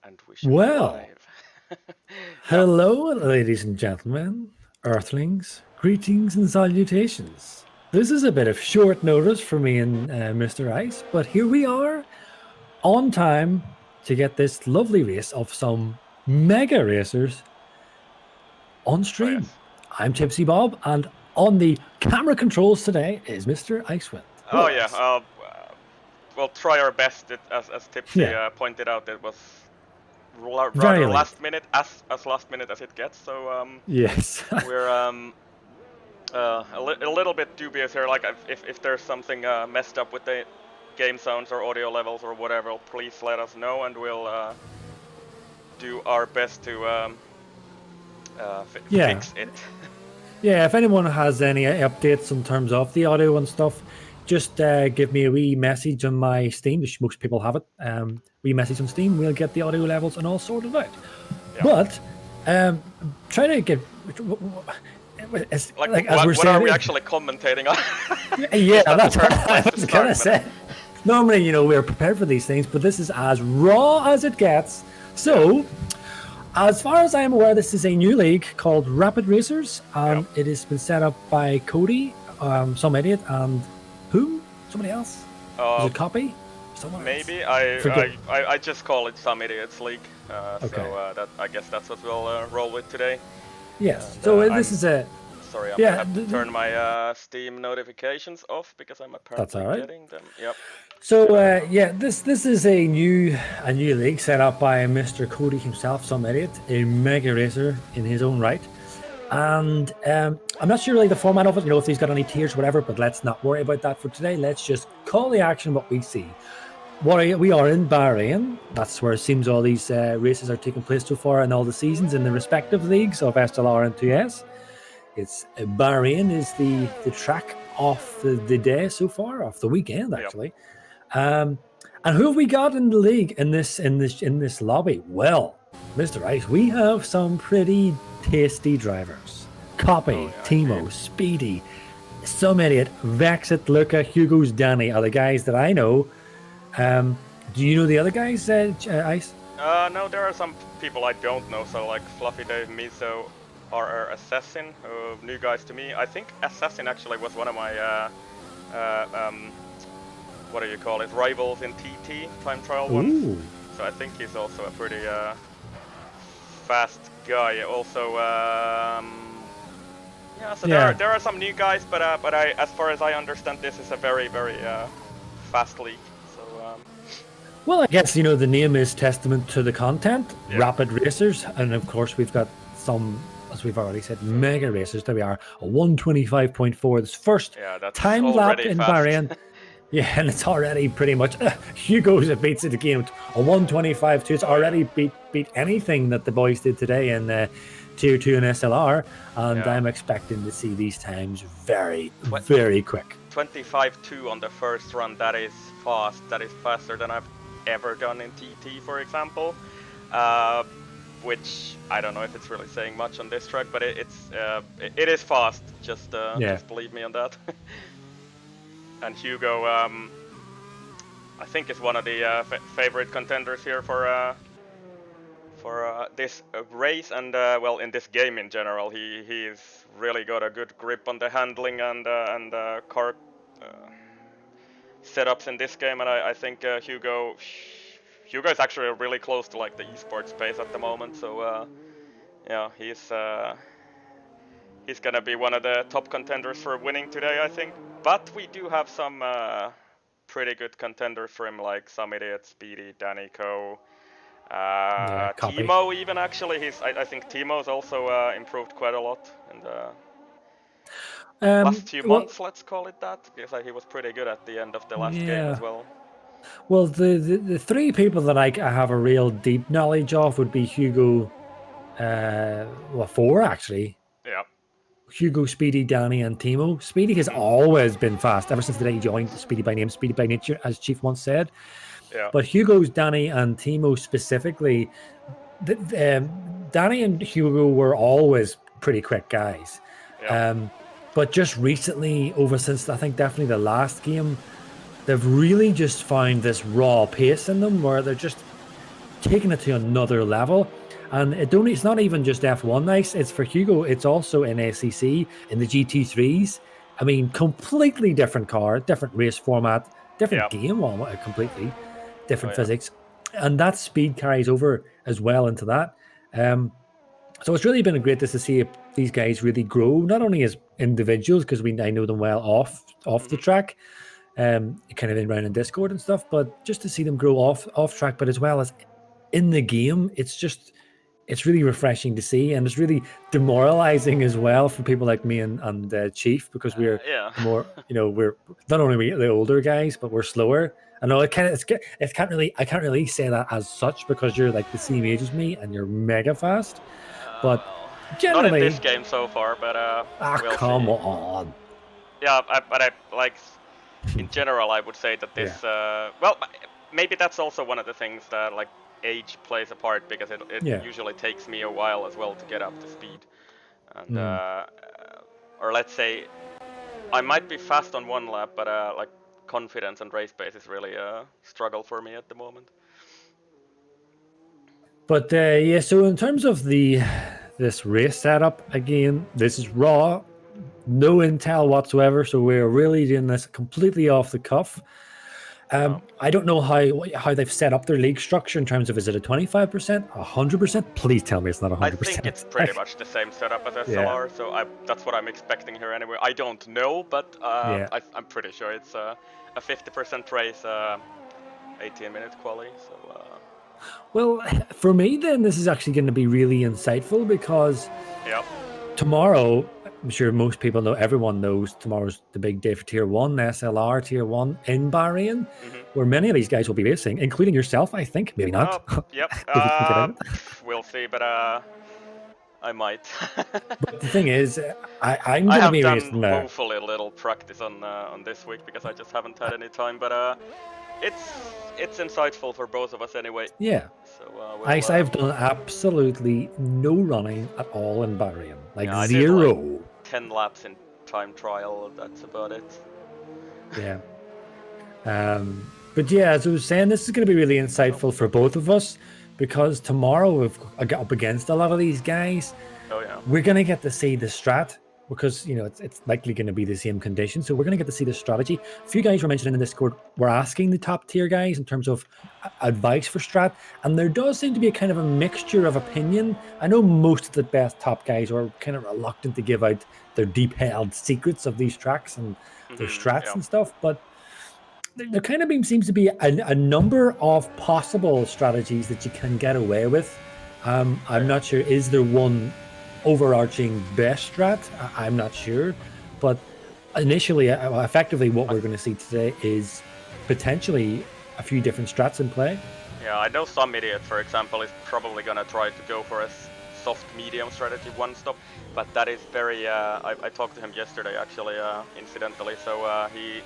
And we should be Well, live. Yeah. hello, ladies and gentlemen, earthlings, greetings and salutations. This is a bit of short notice for me and Mr. Ice, but here we are on time to get this lovely race of some mega racers on Oh stream. yes. I'm Tipsy Bob, and on the camera controls today is Mr. Icewind. Oh Hello, yeah. Ice. We'll try our best. As Tipsy Yeah, pointed out, it was very rather late. last minute, as last minute as it gets. So Yes. we're a little bit dubious here. Like if there's something messed up with the game sounds or audio levels or whatever, please let us know, and we'll do our best to Yeah. fix it. Yeah, if anyone has any updates in terms of the audio and stuff, just give me a wee message on my Steam, which most people have it. Wee message on Steam, we'll get the audio levels and all sorted out. Yeah. But try to get Like as we're what are saying, we actually commentating on? yeah, That's that's the what first I place to was start, gonna say. Normally, we're prepared for these things, but this is as raw as it gets. So. As far as I am aware, this is a new league called Rapid Racers, and it has been set up by Cody, some idiot, and whom? Somebody else? Is it Copy? Someone Maybe else? I just call it Some Idiots League. Okay. So that I guess that's what we'll roll with today. Yes. And, So this is a. Sorry, I'm gonna have to turn my Steam notifications off because I'm apparently getting them. Yep. So yeah, this is a new league set up by Mr. Cody himself, some idiot, a mega racer in his own right. And I'm not sure really the format of it, if he's got any tiers or whatever, but let's not worry about that for today. Let's just call the action what we see. We are in Bahrain. That's where it seems all these races are taking place so far in all the seasons in the respective leagues of SLR and 2S. It's Bahrain is the track of the day so far, of the weekend actually. Yep. And who have we got in the league in this lobby? Well, Mr. Ice, we have some pretty tasty drivers. Copy, Timo, indeed. Speedy, Some Idiot, Vexit, Luca, Hugo's Danny are the guys that I know. Do you know the other guys, Ice? No, there are some people I don't know. So like Fluffy Dave, Miso, RR Assassin, new guys to me. I think Assassin actually was one of my what do you call it? Rivals in TT time trial once. So I think he's also a pretty fast guy. Also, yeah. So there are some new guys, but as far as I understand, this is a very fast league. So. Well, I guess the name is testament to the content. Yeah. Rapid Racers, and of course we've got some, as we've already said, mega racers. There we are, a 125.4. This first time lap in Bahrain. Yeah, and it's already pretty much Hugo's beats it again with a 125.2. It's already beat anything that the boys did today in Tier 2 and SLR, and I'm expecting to see these times very quick. 25.2 on the first run. That is fast. That is faster than I've ever done in TT, for example. Which I don't know if it's really saying much on this track, but it is fast. Just believe me on that. And Hugo, I think is one of the favorite contenders here for this race, and well, in this game in general. He's really got a good grip on the handling and car setups in this game, and I think Hugo is actually really close to like the esports space at the moment. So yeah, he's gonna be one of the top contenders for winning today, I think. But we do have some pretty good contenders for him, like Some Idiot, Speedy, Danny Co, Timo even actually. I think Timo's also improved quite a lot in the last few months, let's call it that, because he was pretty good at the end of the last game as well. Well, the three people that I have a real deep knowledge of would be Hugo, four actually. Yeah. Hugo, Speedy, Danny, and Timo. Speedy has always been fast ever since the day he joined Speedy by name, Speedy by nature, as Chief once said. Yeah. But Hugo's, Danny, and Timo specifically, Danny and Hugo were always pretty quick guys. Yeah. But just recently, since I think definitely the last game, they've really just found this raw pace in them where they're just taken it to another level. And it's not even just F1 nice. It's for Hugo. It's also in SEC, in the GT3s. I mean, completely different car, different race format, different game, almost completely different physics, and that speed carries over as well into that. So it's really been great to see these guys really grow, not only as individuals, because I know them well off the track, kind of in round in Discord and stuff, but just to see them grow off track, but as well as in the game. It's really refreshing to see, and it's really demoralizing as well for people like me and Chief, because we're more, we're not only the older guys, but we're slower. I know I can't really say that as such, because you're like the same age as me and you're mega fast, but generally not in this game so far. But we'll come see. on. Yeah, but I like in general I would say that this well, maybe that's also one of the things that like age plays a part, because it usually takes me a while as well to get up to speed, and or let's say I might be fast on one lap, but like confidence and race pace is really a struggle for me at the moment. But so in terms of this race setup, again, this is raw, no intel whatsoever, so we're really doing this completely off the cuff. I don't know how they've set up their league structure in terms of, is it a 25%, 100%? Please tell me it's not 100%. I think it's pretty much the same setup as SLR, so that's what I'm expecting here anyway. I don't know, but I'm pretty sure it's a 50% race, 18-minute quali. So. Well, for me then, this is actually going to be really insightful, because tomorrow, I'm sure most people know, everyone knows, tomorrow's the big day for Tier 1, SLR Tier 1 in Bahrain, where many of these guys will be racing, including yourself, I think. Maybe not. We'll see, but I might. But the thing is, I'm going to be racing there. I have done woefully little practice on this week, because I just haven't had any time, but it's insightful for both of us anyway. Yeah. So I've done absolutely no running at all in Bahrain, like zero. I did like 10 laps in time trial. That's about it. Yeah. But yeah, as I was saying, this is going to be really insightful for both of us, because tomorrow we've got up against a lot of these guys. We're going to get to see the strat, because it's likely going to be the same condition, so we're going to get to see the strategy. A few guys were mentioning in the Discord, we're asking the top tier guys in terms of advice for strat, and there does seem to be a kind of a mixture of opinion. I know most of the best top guys are kind of reluctant to give out their deep-held secrets of these tracks and their strats and stuff, but there kind of seems to be a number of possible strategies that you can get away with. I'm not sure, is there one overarching best strat? I'm not sure, but initially, effectively, what we're going to see today is potentially a few different strats in play. Yeah, I know some idiot, for example, is probably going to try to go for a soft medium strategy one stop, but that is very I talked to him yesterday actually, incidentally, so he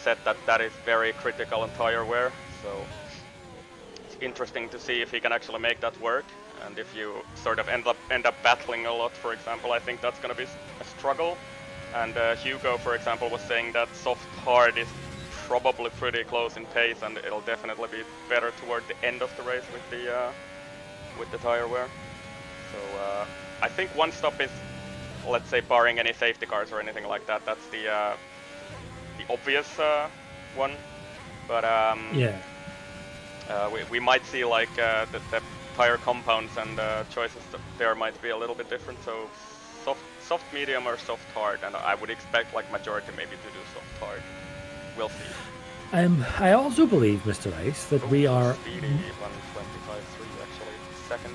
said that is very critical on tire wear, so it's interesting to see if he can actually make that work. And if you sort of end up battling a lot, for example, I think that's going to be a struggle. And Hugo, for example, was saying that soft hard is probably pretty close in pace, and it'll definitely be better toward the end of the race with the tire wear. So I think one stop is, let's say, barring any safety cars or anything like that, that's the obvious one. But we might see like the tire compounds and choices there might be a little bit different, so soft medium or soft hard, and I would expect like majority maybe to do soft hard. We'll see. I also believe, Mr. Ice, that we are speedy 125.3 actually second.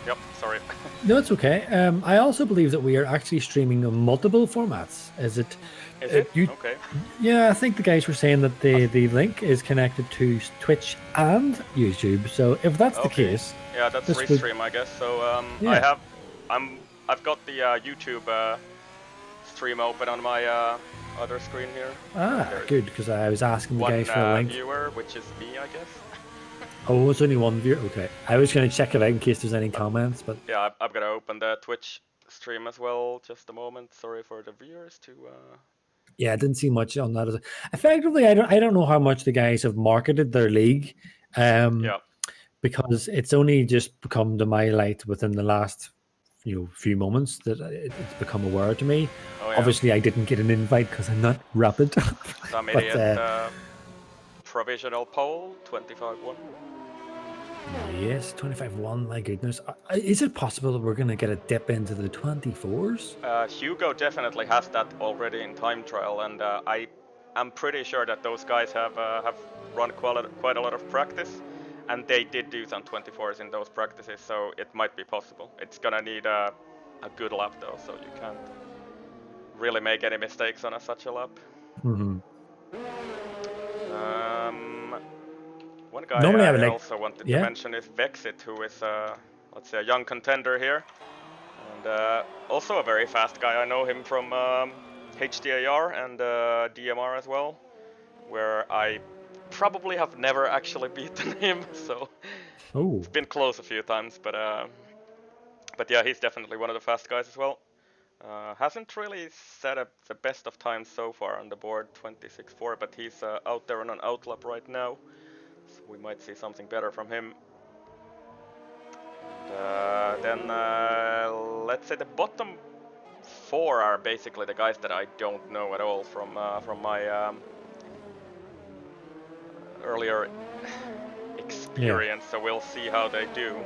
Yep, sorry. No, it's okay. I also believe that we are actually streaming on multiple formats. Is it? Okay. Yeah, I think the guys were saying that the link is connected to Twitch and YouTube. So if that's the case, yeah, that's Restream, I guess. So I've got the YouTube stream open on my other screen here. Good, because I was asking the guys for a link. One viewer, which is me, I guess. Oh, it's only one viewer. Okay, I was going to check it out in case there's any comments, but yeah, I've got to open the Twitch stream as well. Just a moment. Sorry for the viewers to. Yeah, I didn't see much on that. Effectively, I don't know how much the guys have marketed their league. because it's only just become to my light within the last few moments that it's become aware to me. Oh, yeah. Obviously, I didn't get an invite because I'm not rapid. Some idiot provisional poll 25-1. Yes, 25-1. My goodness, is it possible that we're going to get a dip into the 24s? Hugo definitely has that already in time trial, and I am pretty sure that those guys have run quite a lot of practice, and they did do some 24s in those practices, so it might be possible. It's gonna need a good lap though, so you can't really make any mistakes on such a lap. Mm-hmm. One guy I also wanted to mention is Vexit, who is let's say a young contender here, and also a very fast guy. I know him from HDAR and DMR as well, where I probably have never actually beaten him, so it's been close a few times, but yeah, he's definitely one of the fast guys as well. Hasn't really set up the best of times so far on the board, 26.4, but he's out there on an outlap right now, so we might see something better from him. Then let's say the bottom 4 are basically the guys that I don't know at all from my earlier experience, so we'll see how they do.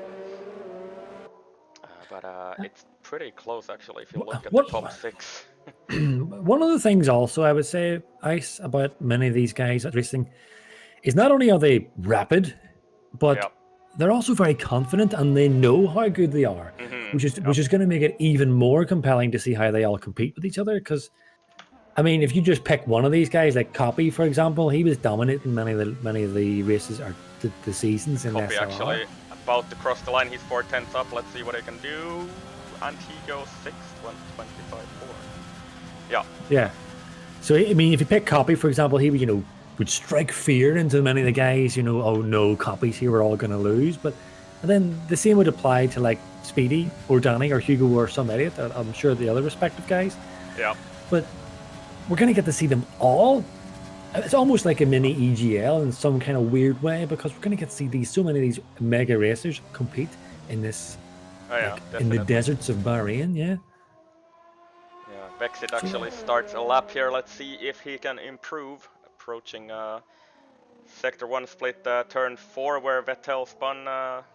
But it's pretty close actually if you look at the top 6. One of the things also I would say, Ice, about many of these guys at racing is not only are they rapid, but they're also very confident and they know how good they are, which is going to make it even more compelling to see how they all compete with each other. Because, I mean, if you just pick one of these guys, like Copy, for example, he was dominating many of the races or the seasons in Copy SLR. Actually about to cross the line. He's 4/10 up. Let's see what he can do. And he goes 6th, 125.4. Yeah. Yeah. So I mean, if you pick Copy, for example, he would strike fear into many of the guys. Oh no, Copies here, we're all going to lose. But then the same would apply to like Speedy or Danny or Hugo or some idiot. I'm sure the other respective guys. Yeah. But we're going to get to see them all. It's almost like a mini EGL in some kind of weird way, because we're going to get to see so many of these mega racers compete in this, in the deserts of Bahrain. Yeah. Yeah, Vexit actually starts a lap here. Let's see if he can improve. Approaching Sector 1 split, turn 4 where Vettel spun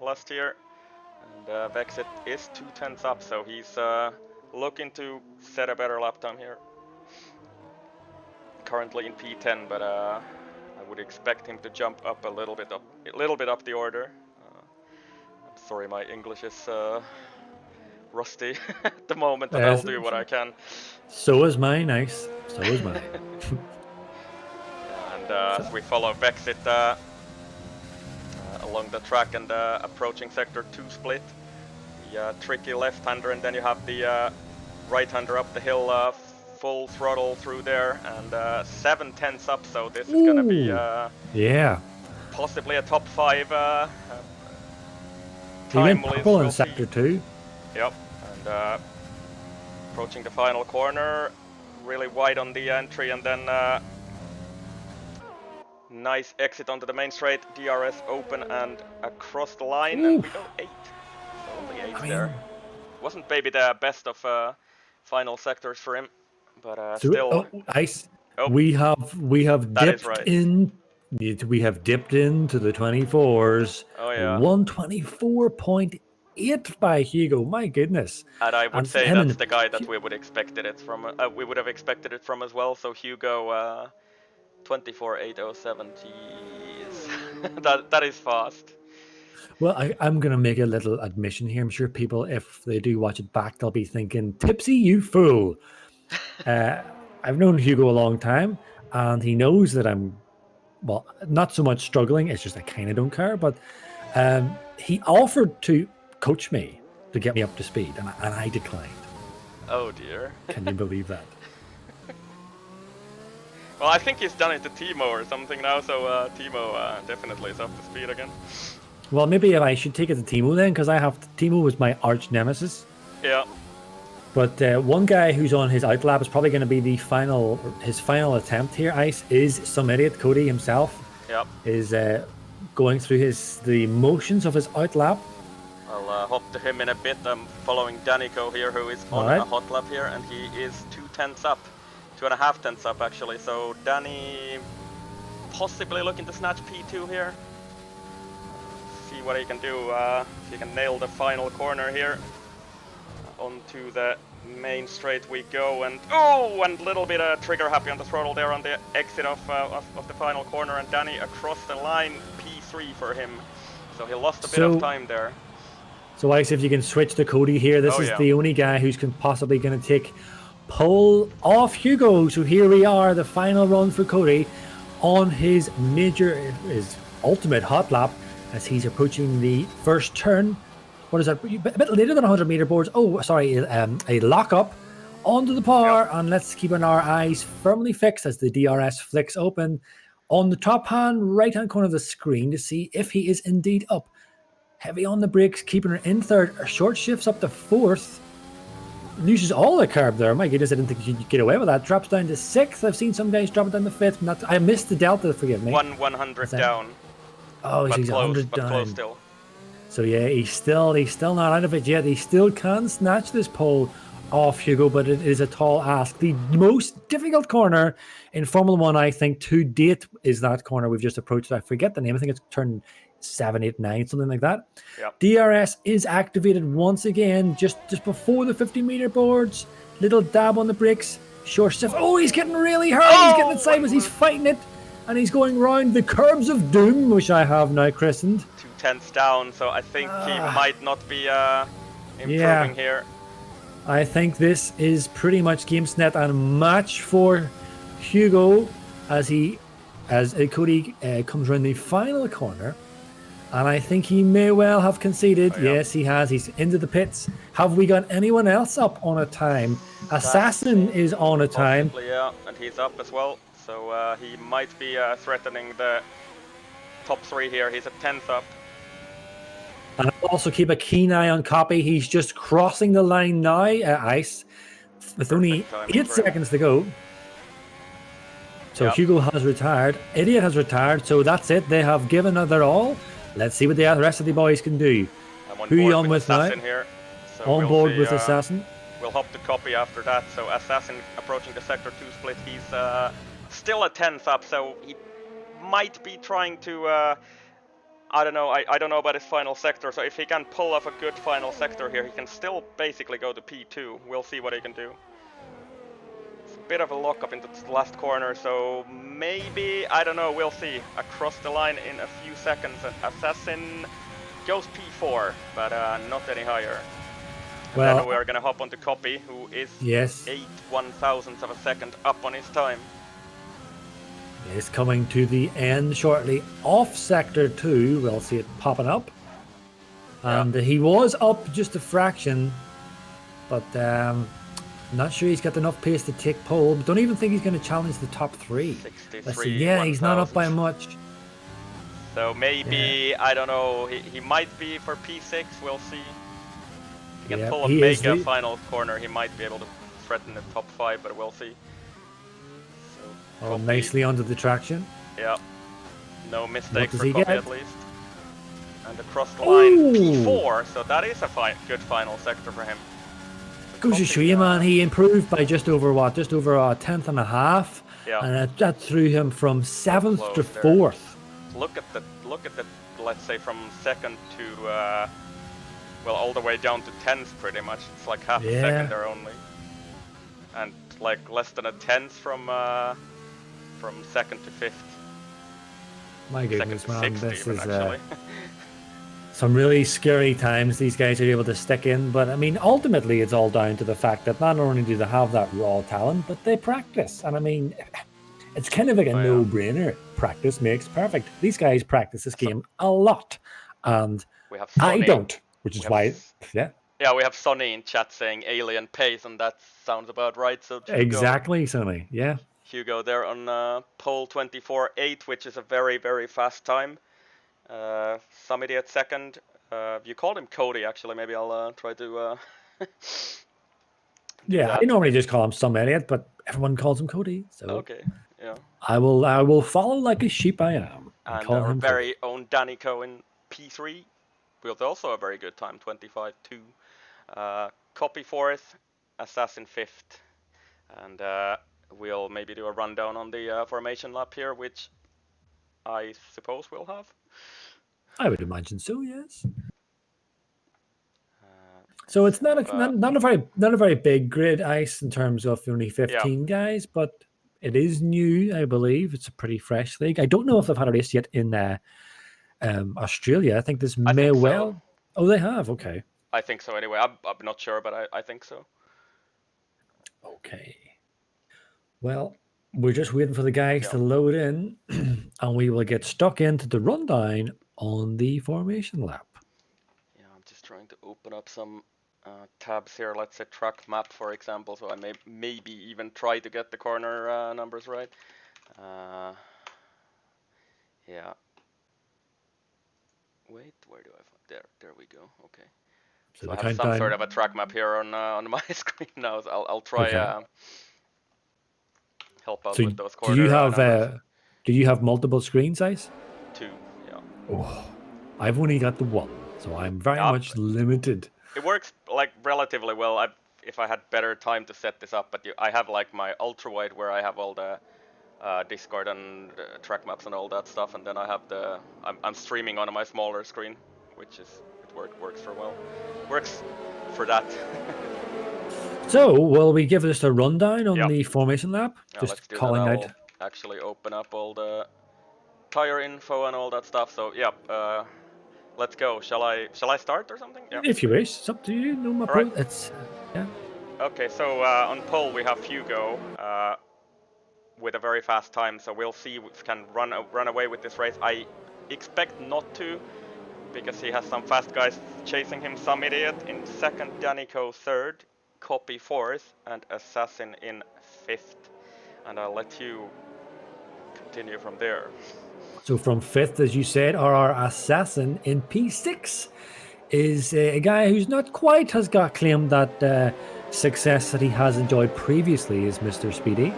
last year. And Vexit is 2/10 up, so he's looking to set a better lap time here. Currently in P10, but I would expect him to jump up a little bit up the order. I'm sorry, my English is rusty at the moment, and I'll do what I can. So is mine, Ice. So is mine. And as we follow Vexit along the track and approaching Sector 2 split, the tricky left-hander, and then you have the right-hander up the hill, full throttle through there, and 7/10 up, so this is gonna be possibly a top 5 time. Purple in Sector 2. Yep, and approaching the final corner, really wide on the entry, and then nice exit onto the main straight, DRS open and across the line, and we go 8. So only 8 there. Wasn't maybe the best of final sectors for him. But still, Ice. We have dipped in. We have dipped into the 24s. Oh yeah. 124.8 by Hugo. My goodness. And I would say that's the guy that we would expected it from. We would have expected it from as well. So Hugo, 24.807. Jeez, that is fast. Well, I'm going to make a little admission here. I'm sure people, if they do watch it back, they'll be thinking, "Tipsy, you fool." I've known Hugo a long time, and he knows that I'm, well, not so much struggling. It's just I kind of don't care. But he offered to coach me to get me up to speed, and I declined. Oh dear. Can you believe that? Well, I think he's done it to Timo or something now, so Timo definitely is up to speed again. Well, maybe I should take it to Timo then, because Timo was my arch nemesis. Yeah. But one guy who's on his outlap is probably going to be his final attempt here, Ice, is some idiot, Cody himself. Yep. Is going through the motions of his outlap. I'll hop to him in a bit. I'm following Danico here, who is on a hot lap here, and he is 2/10 up. 2.5 tenths up, actually. So Danny possibly looking to snatch P2 here. See what he can do. If he can nail the final corner here. Onto the main straight we go, and and a little bit of trigger happy on the throttle there on the exit of the final corner, and Danny across the line, P3 for him. So he lost a bit of time there. So Alex, if you can switch to Cody here, this is the only guy who's possibly going to take pole off Hugo. So here we are, the final run for Cody on his ultimate hot lap as he's approaching the first turn. What is that? A bit later than 100 meter boards. Oh, sorry, a lockup onto the power, and let's keep our eyes firmly fixed as the DRS flicks open on the top right hand corner of the screen to see if he is indeed up. Heavy on the brakes, keeping her in third. Short shifts up to fourth. Loses all the curb there. My goodness, I didn't think you could get away with that. Drops down to sixth. I've seen some guys drop it down to fifth. I missed the delta, forgive me. 100 down. Oh, he's 100 down. Close still. So yeah, he's still not out of it yet. He still can snatch this pole off Hugo, but it is a tall ask. The most difficult corner in Formula One, I think, to date is that corner we've just approached. I forget the name. I think it's turn 7, 8, 9, something like that. Yep. DRS is activated once again, just before the 50-meter boards. Little dab on the brakes. Short shift. Oh, he's getting really hurt. He's getting it sideways. He's fighting it. And he's going round the curbs of doom, which I have now christened. 2/10 down, so I think he might not be improving here. I think this is pretty much game set and match for Hugo as Cody comes around the final corner. And I think he may well have conceded. Yes, he has. He's into the pits. Have we got anyone else up on a time? Assassin is on a time. Possibly, yeah, and he's up as well. So he might be threatening the top 3 here. He's at 10th up. And I'll also keep a keen eye on Copy. He's just crossing the line now, Ice, with only 8 seconds to go. So Hugo has retired. Idiot has retired. So that's it. They have given their all. Let's see what the rest of the boys can do. Who are you on with now? Here. So on board with Assassin. We'll hop to Copy after that. So Assassin approaching the Sector 2 split. He's still at 10th up, so he might be trying to, I don't know, I don't know about his final sector, so if he can pull off a good final sector here, he can still basically go to P2. We'll see what he can do. It's a bit of a lockup into the last corner, so maybe, I don't know, we'll see. Across the line in a few seconds, and Assassin goes P4, but not any higher. And then we're going to hop onto Copy, who is 8 1,000ths of a second up on his time. Is coming to the end shortly off sector 2. We'll see it popping up, and he was up just a fraction, but not sure he's got enough pace to take pole. But don't even think he's going to challenge the top 3. Let's see. Yeah, he's not up by much. So maybe I don't know. He might be for P6. We'll see. He can pull a mega final corner. He might be able to threaten the top 5, but we'll see. Oh, nicely under the traction. Yeah. No mistake for Copy at least. And across the line, P4. So that is a good final sector for him. Goes to show you, man, he improved by just over Just over a 10th and a half. Yeah. And that threw him from 7th to 4th. Look at the, let's say from 2nd to, well, all the way down to 10th pretty much. It's like half a second there only. And like less than a 10th from 2nd to 5th. My goodness, man, this is actually. Some really scary times these guys are able to stick in. But I mean, ultimately, it's all down to the fact that not only do they have that raw talent, but they practice. And I mean, it's kind of like a no-brainer. Practice makes perfect. These guys practice this game a lot, and I don't, which is why, Yeah, we have Sonny in chat saying alien pace, and that sounds about right. So exactly, Sonny. Yeah. Hugo there on pole 24.8, which is a very, very fast time. Some idiot second. You called him Cody, actually. Maybe I'll try to... yeah, I normally just call him some idiot, but everyone calls him Cody. So okay, yeah. I will follow like a sheep I am. And call our him very Cody. own Danico in P3 with also a very good time, 25-2. Copy 4th, Assassin 5th, and we'll maybe do a rundown on the formation lap here, which I suppose we'll have. I would imagine so. Yes. So it's not a very big grid ice in terms of only 15 guys, but it is new, I believe. It's a pretty fresh league. I don't know if they've had a race yet in Australia. I think this may well. So. Oh, they have. Okay. I think so. Anyway, I'm not sure, but I think so. Okay. Well, we're just waiting for the guys to load in, and we will get stuck into the rundown on the formation lap. Yeah, I'm just trying to open up some tabs here. Let's say track map, for example, so I may maybe even try to get the corner numbers right. Yeah. Wait, where do I find there we go. Okay. So I have some sort of a track map here on my screen now. So I'll try help out with those corner numbers. Do you have multiple screen size? 2, yeah. Oh, I've only got the 1, so I'm very much limited. It works like relatively well. If I had better time to set this up, but I have like my ultra wide where I have all the Discord and track maps and all that stuff, and then I have I'm streaming on my smaller screen, which works for well. Works for that. So, will we give this a rundown on the formation lap? Just calling out. I'll actually open up all the tire info and all that stuff. So yeah, let's go. Shall I start or something? Yeah. If you wish, it's up to you. No, my right. It's yeah. Okay, so on pole we have Hugo with a very fast time. So we'll see if we can run away with this race. I expect not to, because he has some fast guys chasing him. Some idiot in 2nd, Danico 3rd, Copy 4th, and Assassin in 5th. And I'll let you continue from there. So from 5th, as you said, our Assassin in P6 is a guy who's not quite has got claimed that success that he has enjoyed previously is Mr. Speedy.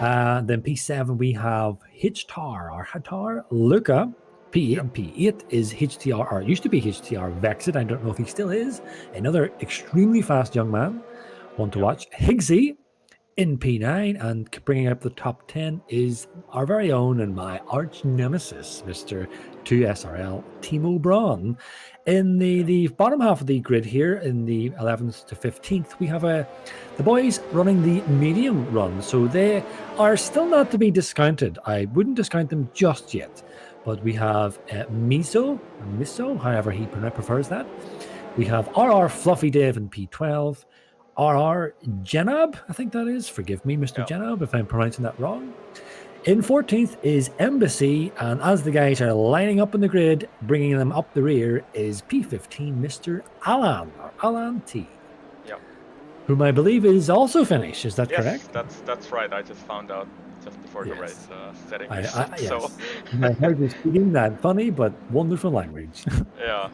Then P7 we have Hitchtar or Hatar Luca. P8 and P8 is HTR, or it used to be HTR Vexit. I don't know if he still is. Another extremely fast young man. One to watch. Higgsy in P9, and bringing up the top 10 is our very own and my arch nemesis, Mr. 2SRL Timo Braun. In the bottom half of the grid here, in the 11th to 15th, we have the boys running the medium run. So they are still not to be discounted. I wouldn't discount them just yet. But we have Miso, however he prefers that. We have RR Fluffy Dave in P12. RR Jenab, I think that is. Forgive me, Mr. Jenab, if I'm pronouncing that wrong. In 14th is Embassy, and as the guys are lining up in the grid, bringing them up the rear is P15, Mr. Alan, or Alan T. Yep. Whom I believe is also finished. Is that correct? Yes, that's right. I just found out just before the race setting this up. Yes. So I heard you speaking that funny but wonderful language. yeah.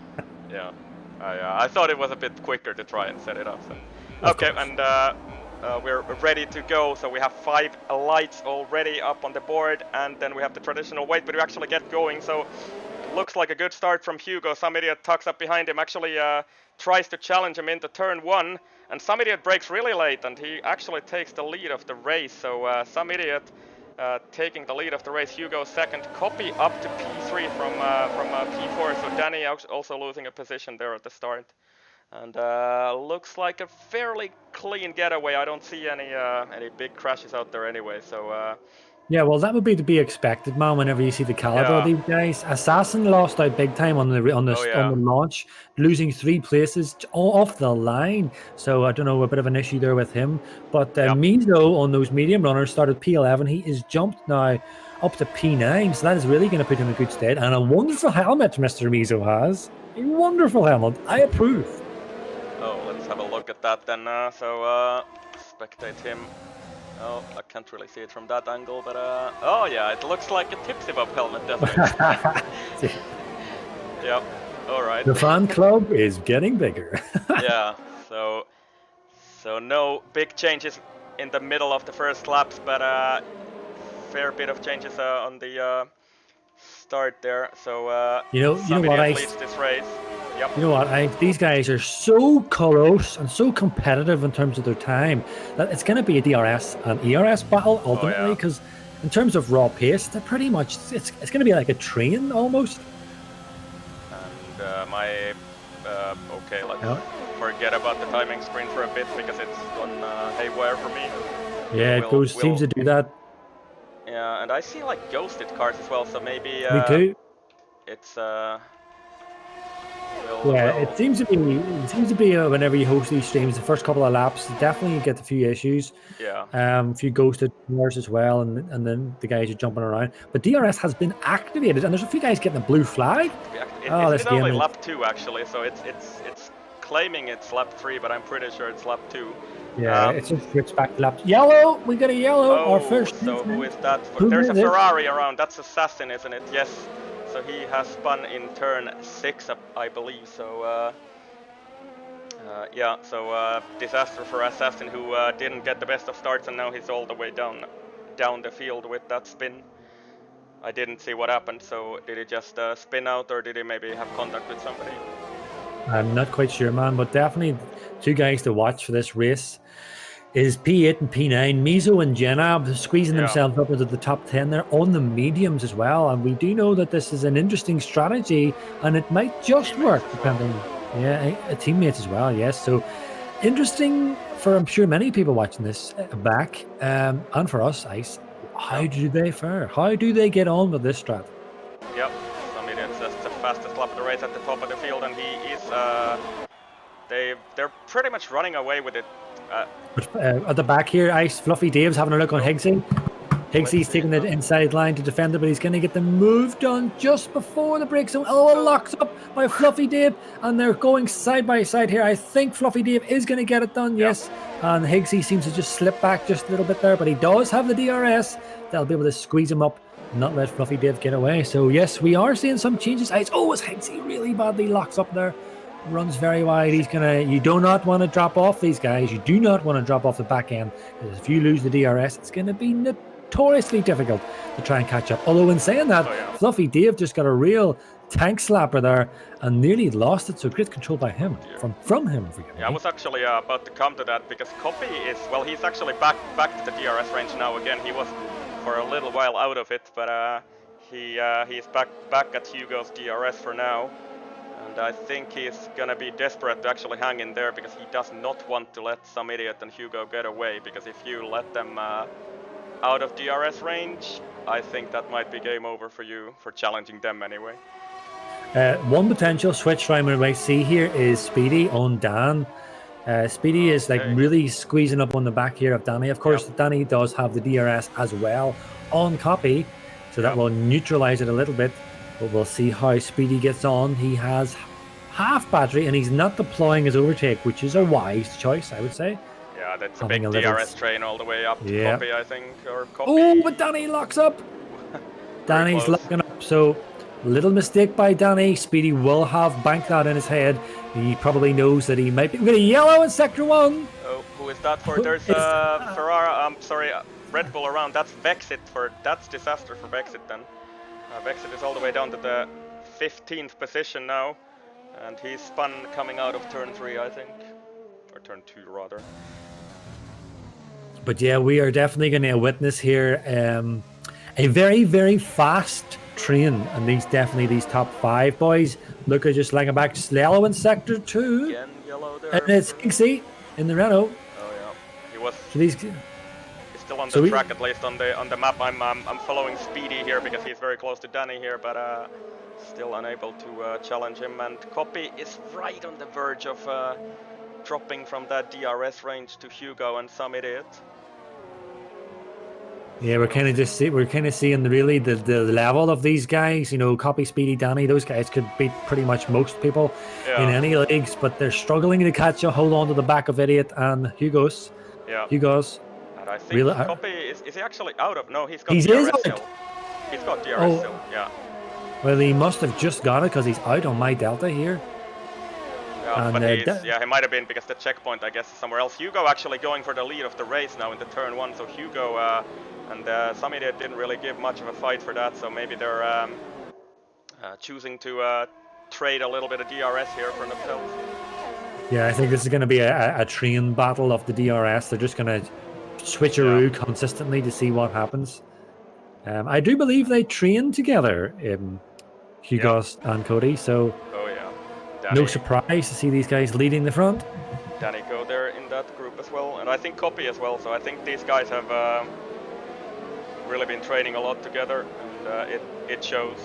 I thought it was a bit quicker to try and set it up. So. Okay, and we're ready to go. So we have 5 lights already up on the board, and then we have the traditional wait, but we actually get going. So looks like a good start from Hugo. Some idiot tucks up behind him, actually tries to challenge him into turn 1, and some idiot breaks really late, and he actually takes the lead of the race. So some idiot taking the lead of the race. Hugo 2nd, Copy up to P3 from P4. So Danny also losing a position there at the start. And looks like a fairly clean getaway. I don't see any big crashes out there anyway. So yeah, well, that would be to be expected, man. Whenever you see the caliber of these guys, Assassin lost out big time on the launch, losing 3 places off the line. So I don't know, a bit of an issue there with him. But Mizo on those medium runners started P11. He is jumped now up to P9, so that is really going to put him in good stead. And a wonderful helmet Mr. Mizo has. A wonderful helmet. I approve. Oh, let's have a look at that then. So spectate him. Oh, I can't really see it from that angle, but oh yeah, it looks like a Tipsy Bob helmet, definitely. Yep. All right. The fan club is getting bigger. Yeah. So no big changes in the middle of the first laps, but fair bit of changes on the start there. So you know what, leads this race. Yep. You know what? These guys are so close and so competitive in terms of their time that it's going to be a DRS and ERS battle ultimately. Because in terms of raw pace, they're pretty much it's going to be like a train almost. And okay, let's forget about the timing screen for a bit because it's gone haywire for me. Yeah, it seems to do that. Yeah, and I see like ghosted cars as well, so maybe me too. It's it seems to be whenever you host these streams, the first couple of laps, definitely you get a few issues. Yeah. A few ghosted cars as well, and then the guys are jumping around. But DRS has been activated, and there's a few guys getting a blue flag. It's only lap 2 actually, so it's claiming it's lap 3, but I'm pretty sure it's lap 2. Yeah, it's just switched back to lap. Yellow, we got a yellow. Our first. So who is that? There's a Ferrari around. That's Assassin, isn't it? Yes. So he has spun in turn 6, I believe. So yeah. So disaster for Assassin, who didn't get the best of starts, and now he's all the way down the field with that spin. I didn't see what happened. So did he just spin out, or did he maybe have contact with somebody? I'm not quite sure, man, but definitely two guys to watch for this race is P8 and P9. Mizo and Jenab squeezing themselves up into the top 10 there on the mediums as well. And we do know that this is an interesting strategy and it might just work depending. Teammates as well, yes. So interesting for, I'm sure, many people watching this back and for us, Ice. How do they fare? How do they get on with this strat? Yep. That's the fastest lap of the race at the top of the field, and he is. They're pretty much running away with it. At the back here, Ice, Fluffy Dave's having a look on Higgsy. Higgsy's taking the inside line to defend it, but he's going to get the move done just before the break zone. Locks up by Fluffy Dave, and they're going side by side here. I think Fluffy Dave is going to get it done, yes. And Higgsy seems to just slip back just a little bit there, but he does have the DRS. They'll be able to squeeze him up, not let Fluffy Dave get away. So yes, we are seeing some changes. Is Higgsy really badly locks up there? Runs very wide. You do not want to drop off these guys. You do not want to drop off the back end, because if you lose the DRS, it's going to be notoriously difficult to try and catch up. Although in saying that, Fluffy Dave just got a real tank slapper there and nearly lost it. So great control by him from him. I was actually about to come to that, because Copy is, well, he's actually back to the DRS range now again. He was for a little while out of it, but he's back at Hugo's DRS for now. And I think he's gonna be desperate to actually hang in there, because he does not want to let some idiot and Hugo get away, because if you let them out of DRS range, I think that might be game over for you, for challenging them anyway. One potential switch round we might see here is Speedy on Dan. Speedy is really squeezing up on the back here of Danny. Of course, Danny does have the DRS as well on Copy, so that will neutralize it a little bit. But we'll see how Speedy gets on. He has half battery and he's not deploying his overtake, which is a wise choice, I would say. Yeah, that's a big DRS train all the way up to Copy, I think, or Copy. But Danny locks up. Danny's locking up, so little mistake by Danny. Speedy will have banked that in his head. He probably knows that he might be. We're going to yellow in sector 1. Oh, who is that for? There's Red Bull around. That's that's disaster for Vexit then. Vexit is all the way down to the 15th position now, and he's spun coming out of turn 3, I think, or turn 2 rather. But yeah, we are definitely going to witness here a very, very fast train, and these top 5 boys. Look at just like back, just yellow in sector 2. Again, yellow there. And it's Higgsy in the Renault. Oh yeah, he was. So these. Still on the track, at least on the map. I'm following Speedy here because he's very close to Danny here, but still unable to challenge him. And Copy is right on the verge of dropping from that DRS range to Hugo and some idiot. Yeah, we're kind of seeing really the level of these guys. You know, Copy, Speedy, Danny. Those guys could beat pretty much most people in any leagues, but they're struggling to catch a hold on to the back of idiot and Hugo's. Yeah. Hugo's. And I think Copy is he actually out of? No, he's got DRS still. He's got DRS still, yeah. Well, he must have just got it because he's out on my Delta here. Yeah, And but he might have been because the checkpoint, I guess, is somewhere else. Hugo actually going for the lead of the race now in the turn 1. So Hugo and some idiot didn't really give much of a fight for that. So maybe they're choosing to trade a little bit of DRS here for themselves. Yeah, I think this is going to be a train battle of the DRS. They're just going to switcheroo consistently to see what happens. I do believe they train together, Hugo and Cody. So, no surprise to see these guys leading the front. Danny go there in that group as well, and I think Copy as well. So I think these guys have really been training a lot together, and it shows.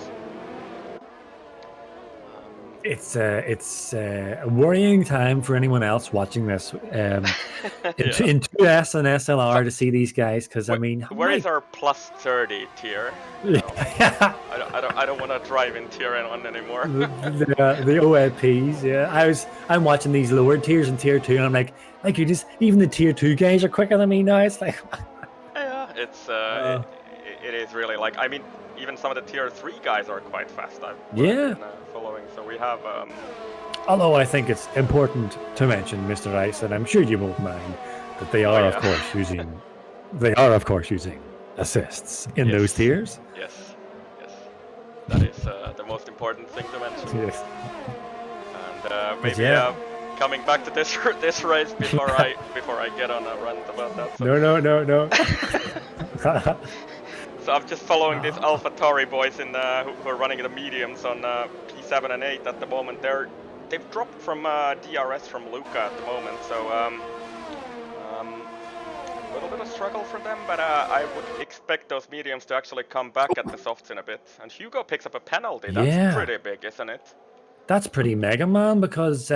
It's a worrying time for anyone else watching this in 2S and SLR to see these guys, because I mean, where is our plus 30 tier? I don't want to drive in tier 1 anymore. the OAPs, yeah. I'm watching these lower tiers in tier 2, and I'm like you just, even the tier 2 guys are quicker than me now. It's like yeah, it's it is really like, I mean, even some of the tier 3 guys are quite fast. I've been following, so we have. Although I think it's important to mention, Mr. Rice, and I'm sure you won't mind, that they are, of course, using assists in those tiers. Yes, that is the most important thing to mention. Yes. And maybe coming back to this race before I get on a rant about that. So. No. So I'm just following these AlphaTauri boys who are running the mediums on P7 and 8 at the moment. They've dropped from DRS from Luca at the moment, so a little bit of struggle for them. But I would expect those mediums to actually come back at the softs in a bit. And Hugo picks up a penalty. That's pretty big, isn't it? That's pretty mega, man. Because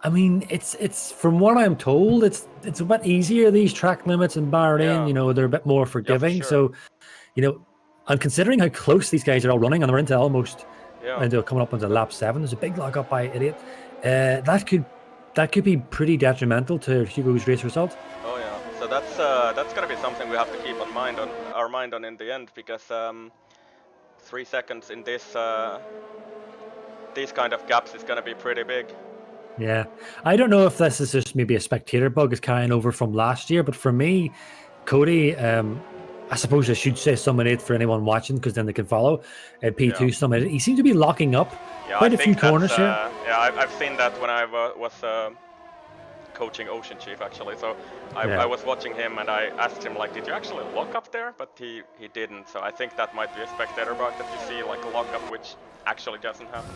I mean, it's from what I'm told, it's a bit easier, these track limits in Bahrain. You know, they're a bit more forgiving. Yeah, so, you know, I'm considering how close these guys are all running, and they're into almost into coming up into lap 7. There's a big lock up by Idiot. That could be pretty detrimental to Hugo's race result. Oh yeah, so that's gonna be something we have to keep our mind on in the end, because 3 seconds in these kind of gaps is gonna be pretty big. Yeah, I don't know if this is just maybe a spectator bug is carrying over from last year, but for me, Cody, I suppose I should say Summit 8 for anyone watching, because then they can follow P2 Summit 8. He seemed to be locking up quite a few corners here. Yeah, I've seen that when I was coaching Ocean Chief, actually. So I was watching him, and I asked him, like, did you actually lock up there? But he didn't. So I think that might be a spectator bug that you see, like a lock up, which actually doesn't happen.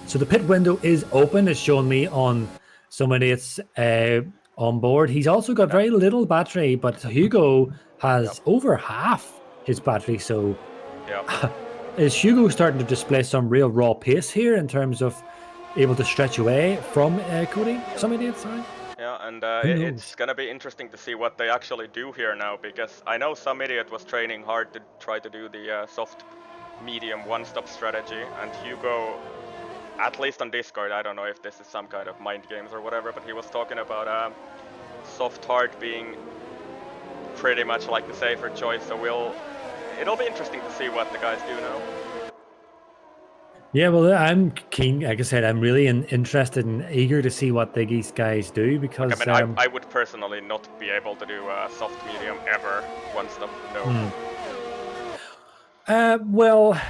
So the pit window is open. It's showing me on Summit 8's on board. He's also got very little battery, but Hugo has over half his battery. So is Hugo starting to display some real raw pace here in terms of able to stretch away from Cody? Summit 8, sorry. Yeah, and it's going to be interesting to see what they actually do here now, because I know some idiot was training hard to try to do the soft medium one-stop strategy, and Hugo, at least on Discord, I don't know if this is some kind of mind games or whatever, but he was talking about soft hard being pretty much like the safer choice. So it'll be interesting to see what the guys do now. Yeah, well, I'm keen. Like I said, I'm really interested and eager to see what these guys do, because like, I mean, I would personally not be able to do soft medium ever one stop. No. Well,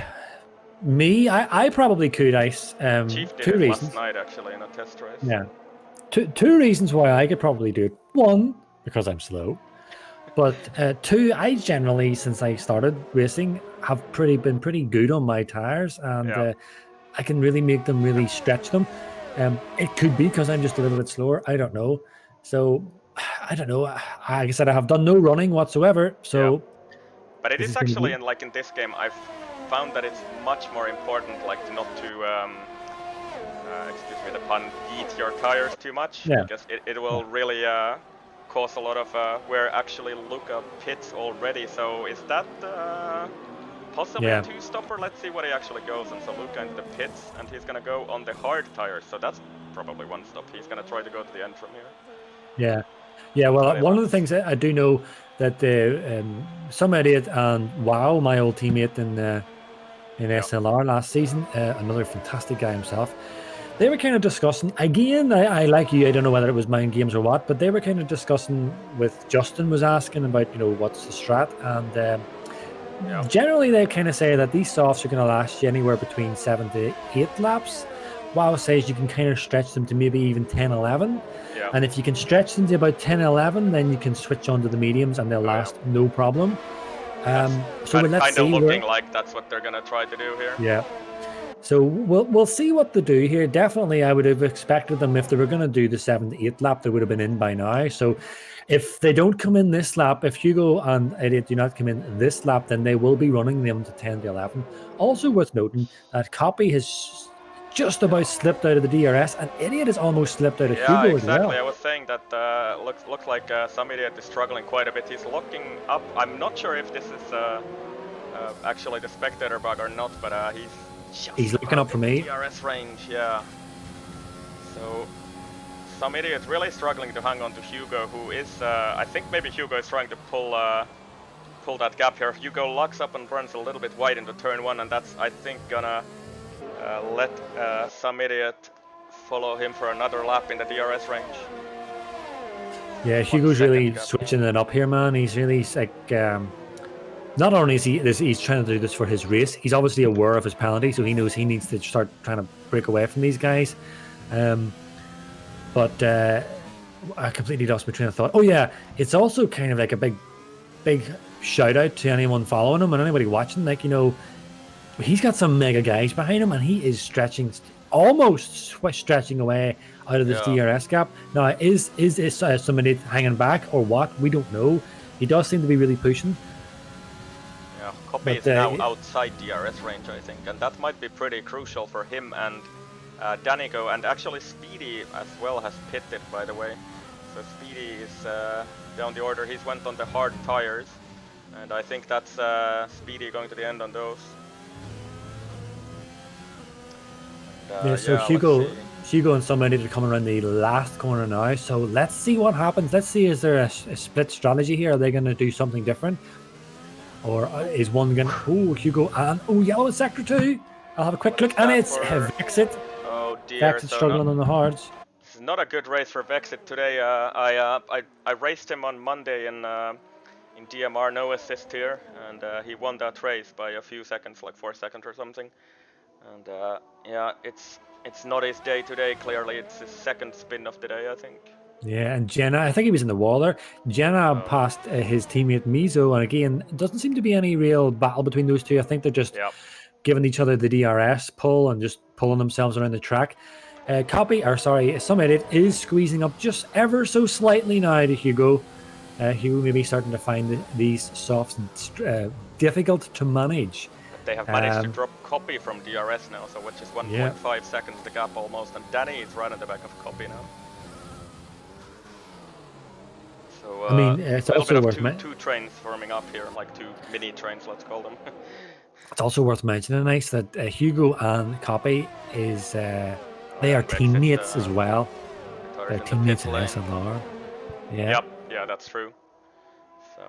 me, I probably could ice. Chief did 2 it reasons. Last night, actually, in a test race. Yeah, two reasons why I could probably do it. 1, because I'm slow, but 2, I generally, since I started racing, have been pretty good on my tires, and I can really make them really stretch them. It could be because I'm just a little bit slower. I don't know. So I don't know. Like I said, I have done no running whatsoever. So, but it is actually, in this game, I've found that it's much more important, like, not to excuse me the pun, eat your tires too much, because it will really cause a lot of where actually Luca pits already. So is that possibly a 2-stopper? Let's see what he actually goes on. So Luca into the pits, and he's gonna go on the hard tires, so that's probably 1 stop. He's gonna try to go to the end from here. Yeah, well, one of the things I do know that some idiot and Wow, my old teammate in SLR last season, another fantastic guy himself, they were kind of discussing, again, I like you, I don't know whether it was mind games or what, but they were kind of discussing with Justin was asking about, what's the strat, and generally they kind of say that these softs are going to last you anywhere between 7 to 8 laps. WoW says you can kind of stretch them to maybe even 10, 11. Yeah. And if you can stretch them to about 10, 11, then you can switch on to the mediums and they'll last no problem. So let's see. Looking like that's what they're going to try to do here. Yeah. So we'll see what they do here. Definitely, I would have expected them, if they were going to do the 7 to 8 lap, they would have been in by now. So if they don't come in this lap, if Hugo and Idiot do not come in this lap, then they will be running them to 10 to 11. Also worth noting that Copy has just about slipped out of the DRS, and Idiot has almost slipped out of Hugo as well. Exactly. I was saying that looks like some Idiot is struggling quite a bit. He's looking up. I'm not sure if this is actually the spectator bug or not, but he's looking up for me. DRS range, yeah. So some Idiot really struggling to hang on to Hugo, who is I think maybe Hugo is trying to pull that gap here. Hugo locks up and runs a little bit wide into turn 1, and that's, I think, gonna let some Idiot follow him for another lap in the DRS range. Yeah, Hugo's really switching it up here, man. He's really like, not only is he's trying to do this for his race, he's obviously aware of his penalty, so he knows he needs to start trying to break away from these guys. But I completely lost my train of thought. Oh yeah, it's also kind of like a big shout out to anyone following him and anybody watching. Like, he's got some mega guys behind him, and he is almost stretching away out of this DRS gap. Now, is somebody hanging back or what? We don't know. He does seem to be really pushing. Yeah, Copy is now outside DRS range, I think, and that might be pretty crucial for him and Danigo, and actually Speedy as well has pitted, by the way. So Speedy is down the order. He's went on the hard tires, and I think that's Speedy going to the end on those. So Hugo and somebody are coming around the last corner now. So let's see what happens. Let's see, is there a split strategy here? Are they going to do something different? Or is one going to... Oh, Hugo and... yellow in sector 2. I'll have a quick look. And it's Vexit. Oh dear. Vexit struggling on the hards. This is not a good race for Vexit today. I raced him on Monday in DMR, no assist here. And he won that race by a few seconds, like 4 seconds or something. And yeah, it's not his day today, clearly. It's his second spin of the day, I think. Yeah, and Jenna, I think he was in the wall there. Jenna passed his teammate Mizo, and again, it doesn't seem to be any real battle between those two. I think they're just giving each other the DRS pull and just pulling themselves around the track. Some Idiot is squeezing up just ever so slightly now to Hugo. Hugo may be starting to find these softs difficult to manage. They have managed to drop Copy from DRS now, so which is 1.5 seconds the gap almost, and Danny is right at the back of Copy now. So I mean, it's also worth two trains forming up here, like 2 mini trains, let's call them. It's also worth mentioning, nice, that Hugo and Copy is they are teammates as well. They're teammates in SLR. Yeah. Yeah, that's true. So.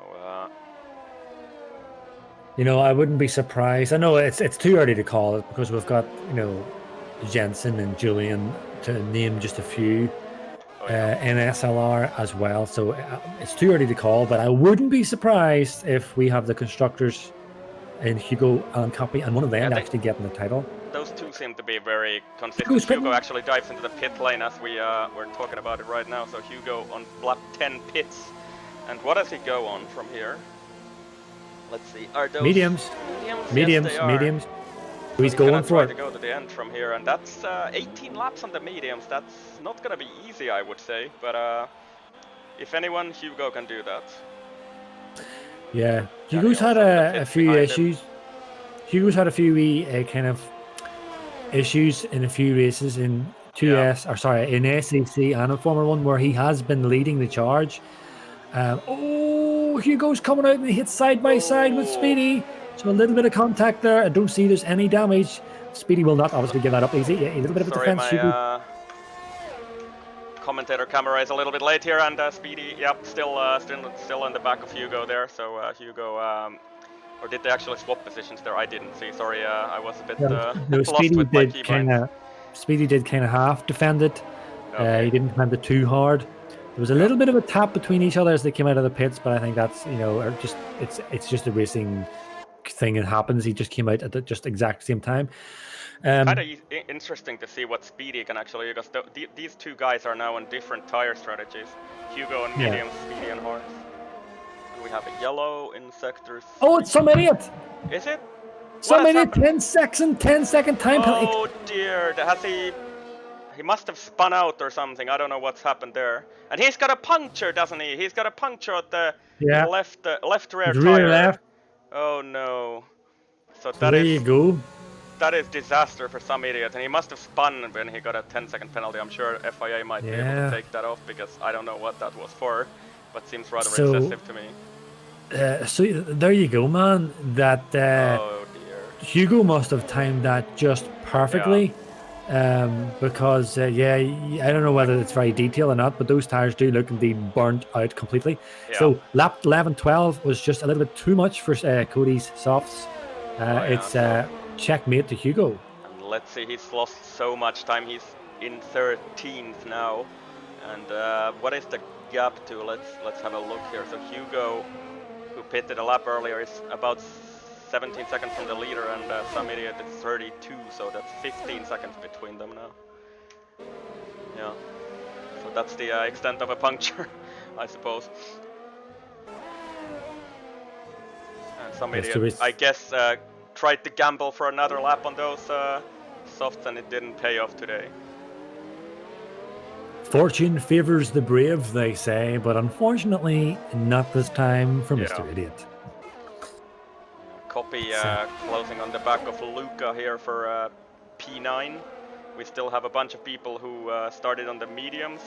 I wouldn't be surprised. I know it's too early to call it because we've got, Jensen and Julian, to name just a few, in SLR as well. So it's too early to call, but I wouldn't be surprised if we have the constructors in Hugo and Copy, and one of them actually getting the title. Those two seem to be very consistent. Hugo actually dives into the pit lane as we're talking about it right now. So Hugo on lap 10 pits. And what does he go on from here? Let's see. Are those mediums? Mediums. Yes, mediums. So he's going for it. To go to the end from here, and that's 18 laps on the mediums. That's not gonna be easy, I would say. But if anyone, Hugo can do that. Yeah, Hugo's had a few issues. Hugo's had a few kind of issues in a few races in in SAC and in Formula 1 where he has been leading the charge. Hugo's coming out and he hits side by side with Speedy. So a little bit of contact there. I don't see there's any damage. Speedy will not obviously give that up easy. A little bit of defense. My commentator camera is a little bit late here, and Speedy, still in the back of Hugo there. So Hugo, or did they actually swap positions there? I didn't see. Sorry, I was a bit lost Speedy with my did kind of. Speedy did kind of half defend it. Okay. He didn't defend it too hard. There was a little bit of a tap between each other as they came out of the pits, but I think that's it's just a racing thing. It happens. He just came out at the just exact same time. It's kind of interesting to see what Speedy can actually, because these two guys are now on different tire strategies. Hugo on medium, Speedy on hards. And we have a yellow in sectors. Oh, it's some idiot! Is it? Some idiot! 10 second time penalty. Oh dear! He must have spun out or something. I don't know what's happened there. And he's got a puncture, doesn't he? He's got a puncture at the left rear tire. Left. Oh no! So there you go. That is disaster for some idiot, and he must have spun when he got a 10-second penalty. I'm sure FIA might be able to take that off, because I don't know what that was for, but seems rather excessive to me. So there you go, man. That oh dear. Hugo must have timed that just perfectly, because I don't know whether it's very detailed or not, but those tires do look indeed burnt out completely. Yeah. So lap 11-12 was just a little bit too much for Cody's softs. It's checkmate to Hugo. And let's see, he's lost so much time. He's in 13th now, and what is the gap to? Let's have a look here. So Hugo, who pitted a lap earlier, is about 17 seconds from the leader, and some idiot is 32, so that's 15 seconds between them now. Yeah, so that's the extent of a puncture, I suppose. And some idiot, I guess, tried to gamble for another lap on those softs, and it didn't pay off today. Fortune favors the brave, they say, but unfortunately, not this time for Mr. Idiot. Copy closing on the back of Luca here for P9. We still have a bunch of people who started on the mediums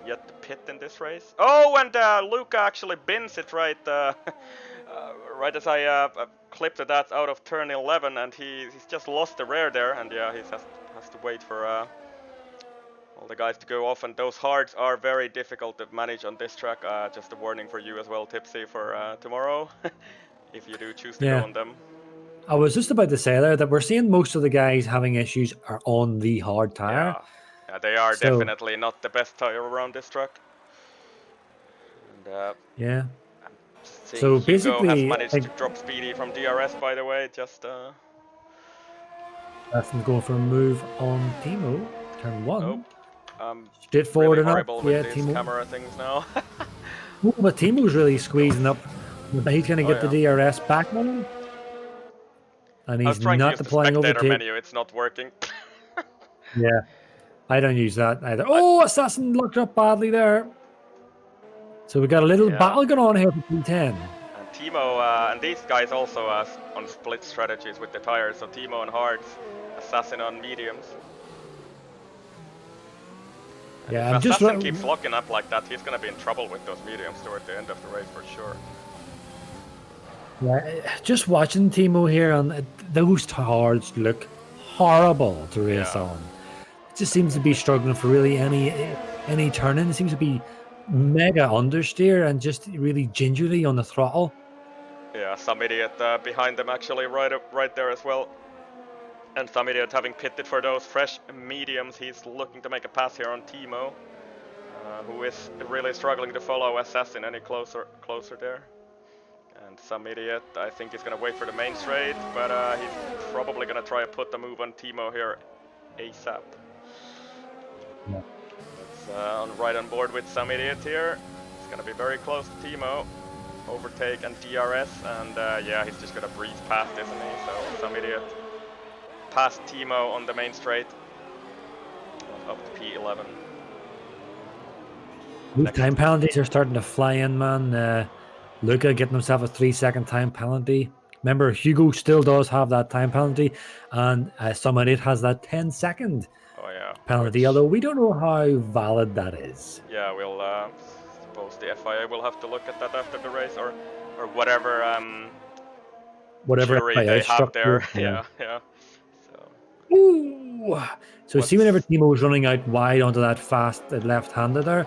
yet to pit in this race. Oh, and Luca actually bins it right right as I clipped that out of turn 11, and he's just lost the rear there, and yeah, he has to wait for all the guys to go off, and those hards are very difficult to manage on this track. Just a warning for you as well, Tipsy, for tomorrow, if you do choose to go on them. I was just about to say there that we're seeing most of the guys having issues are on the hard tire. Yeah, they are definitely not the best tire around this track. And, so basically, has managed to drop Speedy from DRS, by the way. Just that's going for a move on Timo, turn 1. Nope. Straightforward really enough. With these camera things now. But Timo's really squeezing up. He's going to get the DRS back on him, and he's not deploying overtake. Menu. It's not working. Yeah, I don't use that either. Oh, Assassin locked up badly there. So we got a little battle going on here for P10. And Timo and these guys also on split strategies with the tires. So Timo on hards, Assassin on mediums. And if Assassin keeps locking up like that, he's going to be in trouble with those mediums toward the end of the race for sure. Yeah, just watching Timo here, on those hards look horrible to race on. It just seems to be struggling for really any turning. It seems to be mega understeer and just really gingerly on the throttle. Yeah, some idiot behind them actually right there as well. And some idiot having pitted for those fresh mediums. He's looking to make a pass here on Timo, who is really struggling to follow Assassin any closer there. And some idiot, I think, is going to wait for the main straight, but he's probably going to try to put the move on Timo here ASAP. Yeah. Right on board with some idiot here. It's going to be very close to Timo. Overtake and DRS, and yeah, he's just going to breeze past, isn't he? So some idiot past Timo on the main straight. Up to P11. These time penalties are starting to fly in, man. Luca getting himself a 3-second time penalty. Remember, Hugo still does have that time penalty, and some idiot has that 10-second penalty, although we don't know how valid that is. Yeah, we'll suppose the FIA will have to look at that after the race, or whatever jury they have there. Yeah. Ooh. So see, whenever Timo was running out wide onto that fast left-hander there,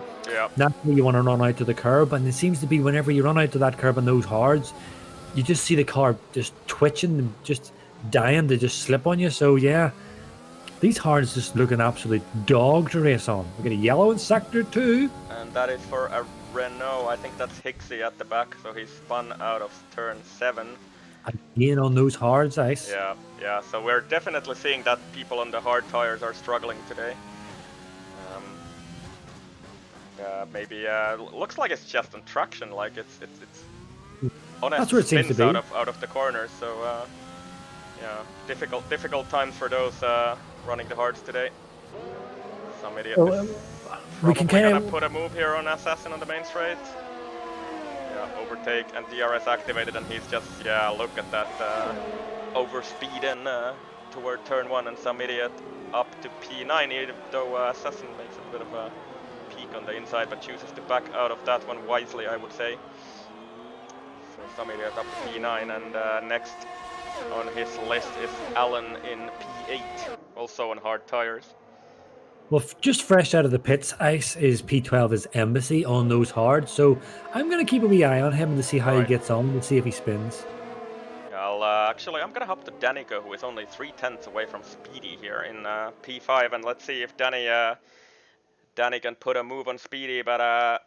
naturally you want to run out to the curb, and it seems to be whenever you run out to that curb on those hards, you just see the car just twitching, just dying to just slip on you. So yeah, These hards just look an absolute dog to race on. We get a yellow in sector 2. And that is for a Renault. I think that's Hicksy at the back, so he spun out of turn 7. Again on those hards, Ice. Yeah, so we're definitely seeing that people on the hard tires are struggling today. Maybe looks like it's just on traction, like it's honest spins out of the corners. So yeah, difficult times for those running the hards today. Some idiot is probably gonna put a move here on Assassin on the main straight. Yeah, overtake and DRS activated, and he's just, yeah, look at that overspeed and toward turn 1, and some idiot up to P9, even though Assassin makes a bit of a peak on the inside, but chooses to back out of that one wisely, I would say. So some idiot up to P9, and next on his list is Alan in P8, also on hard tires. Well, just fresh out of the pits, Ice is P12 is Embassy on those hards, so I'm going to keep a wee eye on him to see how he gets on, to see if he spins. Actually, I'm gonna hop to Danica, who is only 3/10 away from Speedy here in P5, and let's see if Danny can put a move on Speedy. But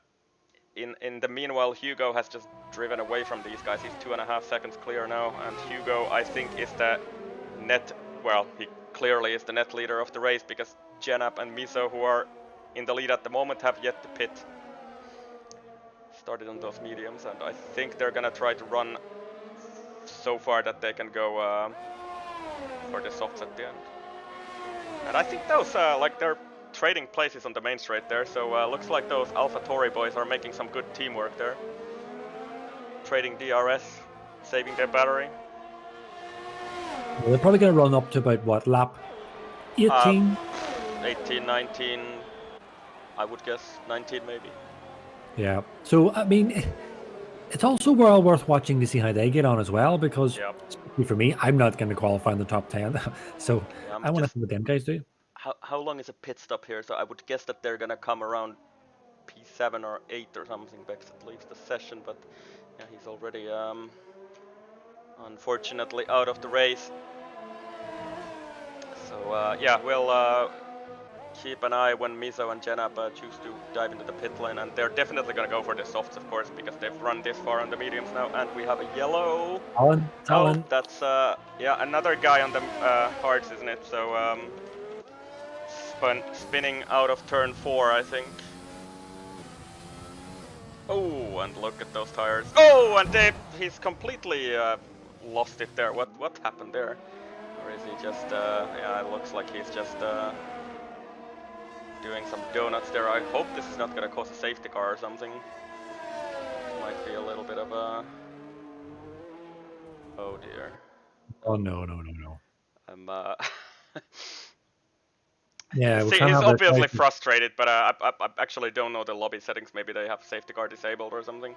in the meanwhile, Hugo has just driven away from these guys. He's 2.5 seconds clear now, and Hugo, I think, is the net. Well, he clearly is the net leader of the race, because Jenap and Miso, who are in the lead at the moment, have yet to pit. Started on those mediums, and I think they're gonna try to run so far that they can go for the softs at the end. And I think those, like, they're trading places on the main straight there, so looks like those AlphaTauri boys are making some good teamwork there. Trading DRS, saving their battery. Well, they're probably going to run up to about, what, lap 18? 18, 19, I would guess 19 maybe. Yeah, so, I mean, it's also well worth watching to see how they get on as well, because especially for me, I'm not going to qualify in the top 10, so I want to see what them guys do. How long is a pit stop here? So I would guess that they're going to come around P7 or 8 or something. Bexit leaves the session, but yeah, he's already unfortunately out of the race. So yeah, we'll keep an eye when Miso and Jenap choose to dive into the pit lane, and they're definitely going to go for the softs, of course, because they've run this far on the mediums now. And we have a yellow. Alan. Oh, that's yeah, another guy on the hards, isn't it? So spinning out of turn 4, I think. Oh, and look at those tires. Oh, and he's completely lost it there. What happened there? Or is he just yeah, it looks like he's just doing some donuts there. I hope this is not gonna cause a safety car or something. Might be a little bit of a... Oh dear. Oh no. I'm yeah, he's obviously frustrated, but I actually don't know the lobby settings. Maybe they have safety car disabled or something,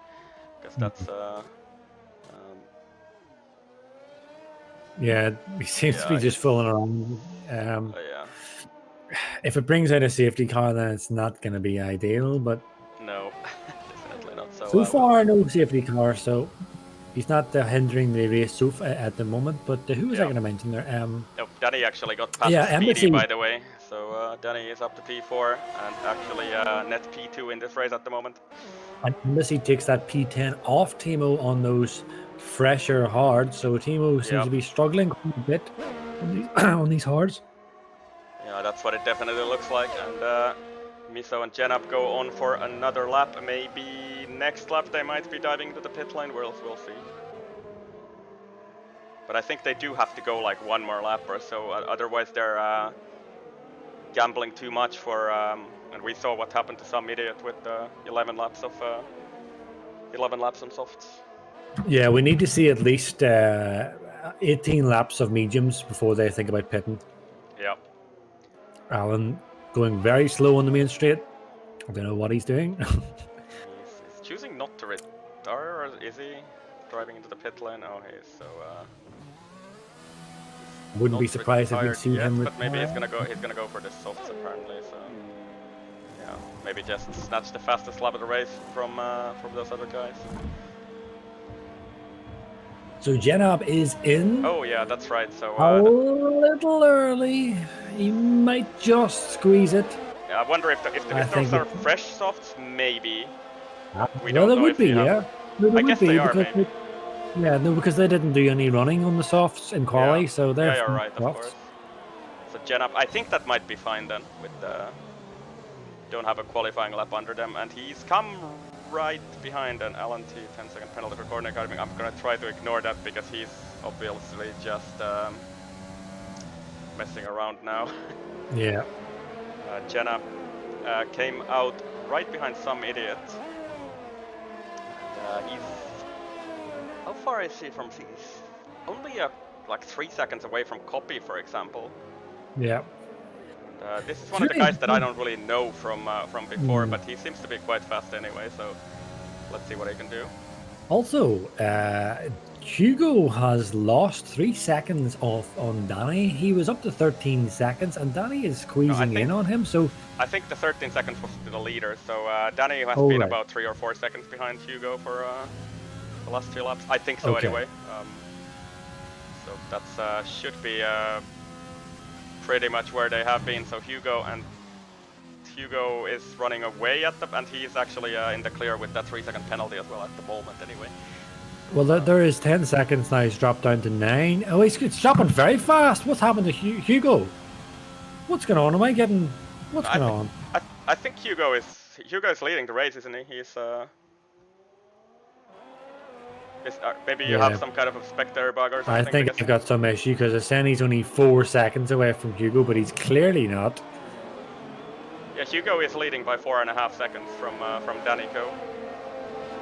because that's yeah, he seems to be just fooling around. Yeah. If it brings out a safety car, then it's not going to be ideal, but... No, definitely not. So far, no safety car, so he's not hindering the race so at the moment, but who was I going to mention there? No, Danny actually got past Speedy, by the way, so Danny is up to P4, and actually net P2 in this race at the moment. And Embassy takes that P10 off Timo on those fresher hards, so Timo seems to be struggling quite a bit on these hards. Yeah, that's what it definitely looks like, and Miso and Jenap go on for another lap. Maybe next lap they might be diving into the pit lane, we'll see. But I think they do have to go like one more lap or so, otherwise they're gambling too much for, and we saw what happened to some idiot with 11 laps on softs. Yeah, we need to see at least 18 laps of mediums before they think about pitting. Yeah. Alan going very slow on the main straight. I don't know what he's doing. he's choosing not to retire, or is he driving into the pit lane? Oh, he is, so... Wouldn't be surprised if we see him retire. But maybe he's gonna go for the softs apparently, so... Yeah, maybe just snatch the fastest lap of the race from those other guys. So Jenab is in. Oh yeah, that's right. So a little early. He might just squeeze it. yeah, I wonder if those are fresh softs, maybe. We don't there know would if be, you have. yeah. No, I guess they are, because maybe. because they didn't do any running on the softs in quali, so they're you're right, softs. of course. So Jenab, I think that might be fine then. With don't have a qualifying lap under them, and he's come right behind an LNT 10-second penalty for corner guarding. I'm gonna try to ignore that because he's obviously just messing around now. Yeah. Jenab came out right behind some idiot. And, he's... How far is he from... He's only like 3 seconds away from Copy, for example. Yeah. And, this is one of the guys that I don't really know from before, but he seems to be quite fast anyway, so let's see what he can do. Also, Hugo has lost 3 seconds off on Danny. He was up to 13 seconds, and Danny is squeezing in on him. So I think the 13 seconds was to the leader. So Danny has been about 3 or 4 seconds behind Hugo for the last 2 laps. I think so anyway. So that's should be pretty much where they have been. So Hugo is running away at the, and he is actually in the clear with that 3-second penalty as well at the moment anyway. Well, there is 10 seconds now. He's dropped down to 9. Oh, he's dropping very fast. What's happened to Hugo? What's going on? Am I getting... What's going on? I think Hugo is leading the race, isn't he? He's maybe you have some kind of a spectator bug or something. I think I've got some issue because I said he's only 4 seconds away from Hugo, but he's clearly not. Yeah, Hugo is leading by 4.5 seconds from Danico.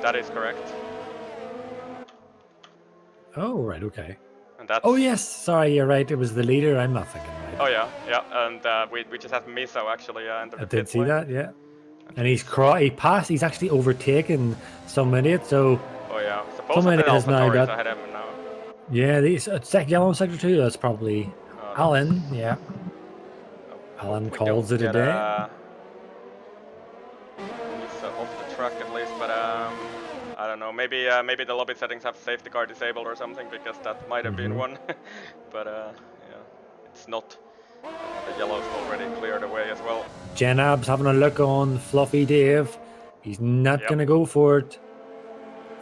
That is correct. Oh, right, okay. And that's... Oh, yes, sorry, you're right. It was the leader. I'm not thinking right. Oh, yeah, and we just have Miso actually into the I did see lane. that, yeah. And he's actually overtaken some idiot, so... Oh, yeah. Supposedly AlphaTauri is ahead of him now. Yeah, yellow sector 2, that's probably Alan, yeah. Alan calls it a day. He's off the track at least, but I don't know. Maybe the lobby settings have safety car disabled or something, because that might have been one. But yeah, it's not. The yellow's already cleared away as well. Jenab's having a look on Fluffy Dave. He's not going to go for it.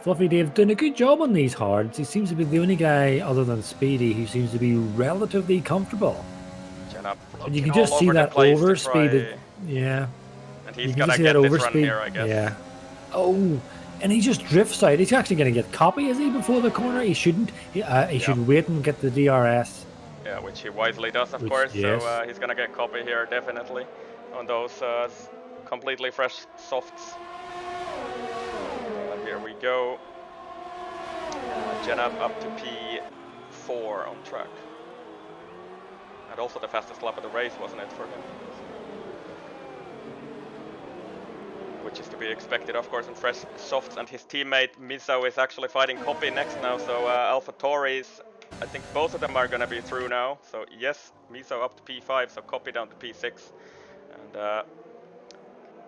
Fluffy Dave doing a good job on these hards. He seems to be the only guy other than Speedy who seems to be relatively comfortable. And you can just see that overspeed. Yeah. And he's gonna get this run here, I guess. Yeah. Oh, and he just drifts out. He's actually going to get Copy, is he, before the corner? He shouldn't. He should wait and get the DRS. Yeah, which he wisely does, of course. Yes. So he's going to get Copy here, definitely, on those completely fresh softs. Here we go. Jenab up to P4 on track. And also the fastest lap of the race, wasn't it, for him? Which is to be expected, of course, in fresh softs. And his teammate Miso is actually fighting Copy next now. So AlphaTauri, I think both of them are going to be through now. So yes, Miso up to P5, so Copy down to P6. And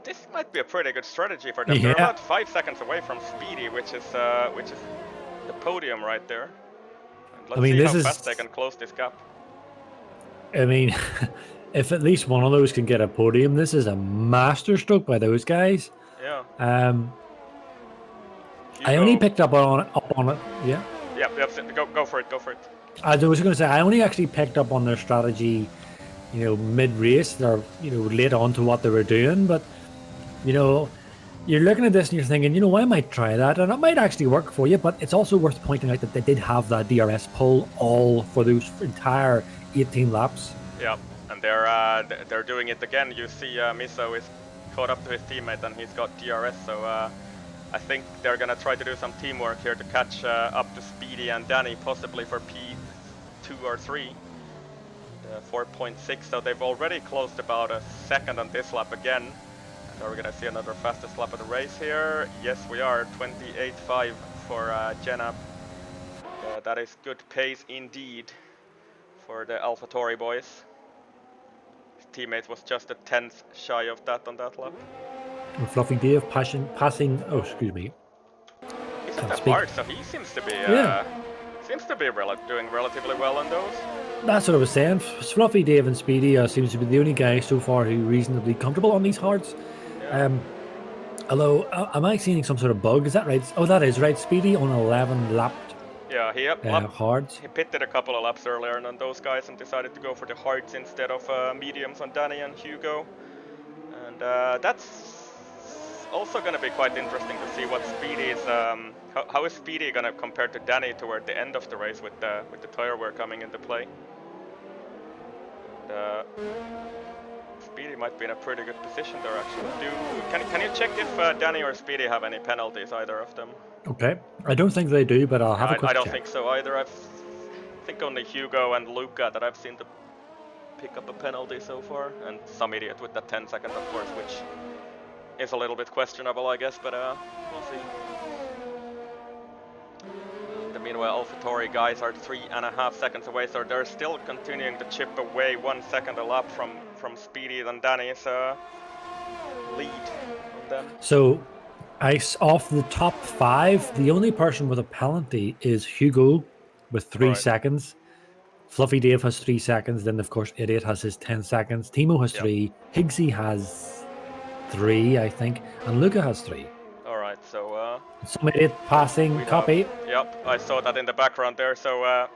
this might be a pretty good strategy for them. They're about 5 seconds away from Speedy, which is the podium right there. And let's see how fast they can close this gap. I mean, if at least one of those can get a podium, this is a masterstroke by those guys. Yeah. I only picked up on it. Yeah. Yep. Go for it. I was going to say I only actually picked up on their strategy, mid-race or late on to what they were doing, but you're looking at this and you're thinking, I might try that, and it might actually work for you. But it's also worth pointing out that they did have that DRS pull all for those entire 18 laps. Yeah, and they're doing it again. You see, Miso is caught up to his teammate, and he's got DRS. So I think they're gonna try to do some teamwork here to catch up to Speedy and Danny, possibly for P2 or 3. 4.6. So they've already closed about a second on this lap again. Are we gonna see another fastest lap of the race here? Yes, we are. 28.5 for Jenab. That is good pace indeed for the AlphaTauri boys. His teammate was just a 10th shy of that on that lap. And Fluffy Dave passing. Oh, excuse me. He's at the hard, so he seems to be Seems to be doing relatively well on those. That's what I was saying. Fluffy, Dave, and Speedy seems to be the only guys so far who are reasonably comfortable on these hards. Yeah. Although, am I seeing some sort of bug? Is that right? Oh, that is right. Speedy on 11 lapped. Yeah, hards. He pitted a couple of laps earlier on those guys and decided to go for the hards instead of mediums on Danny and Hugo. And that's also going to be quite interesting to see what Speedy is. How is Speedy going to compare to Danny toward the end of the race with the tire wear coming into play? Speedy might be in a pretty good position there actually. Can you check if Danny or Speedy have any penalties, either of them? Okay, I don't think they do, but I'll have a quick check. I don't think so either. I think only Hugo and Luca that I've seen to pick up a penalty so far, and some idiot with that 10 seconds, of course, which is a little bit questionable, I guess, but we'll see. Meanwhile, AlphaTauri guys are 3.5 seconds away, so they're still continuing to chip away 1 second a lap from Speedy and Danny's lead on them. So, off the top 5, the only person with a penalty is Hugo with 3 seconds. Fluffy Dave has 3 seconds. Then, of course, Idiot has his 10 seconds. Timo has 3. Higgsy has 3, I think, and Luca has 3. All right, so some idiot passing Copy. Yep, I saw that in the background there. So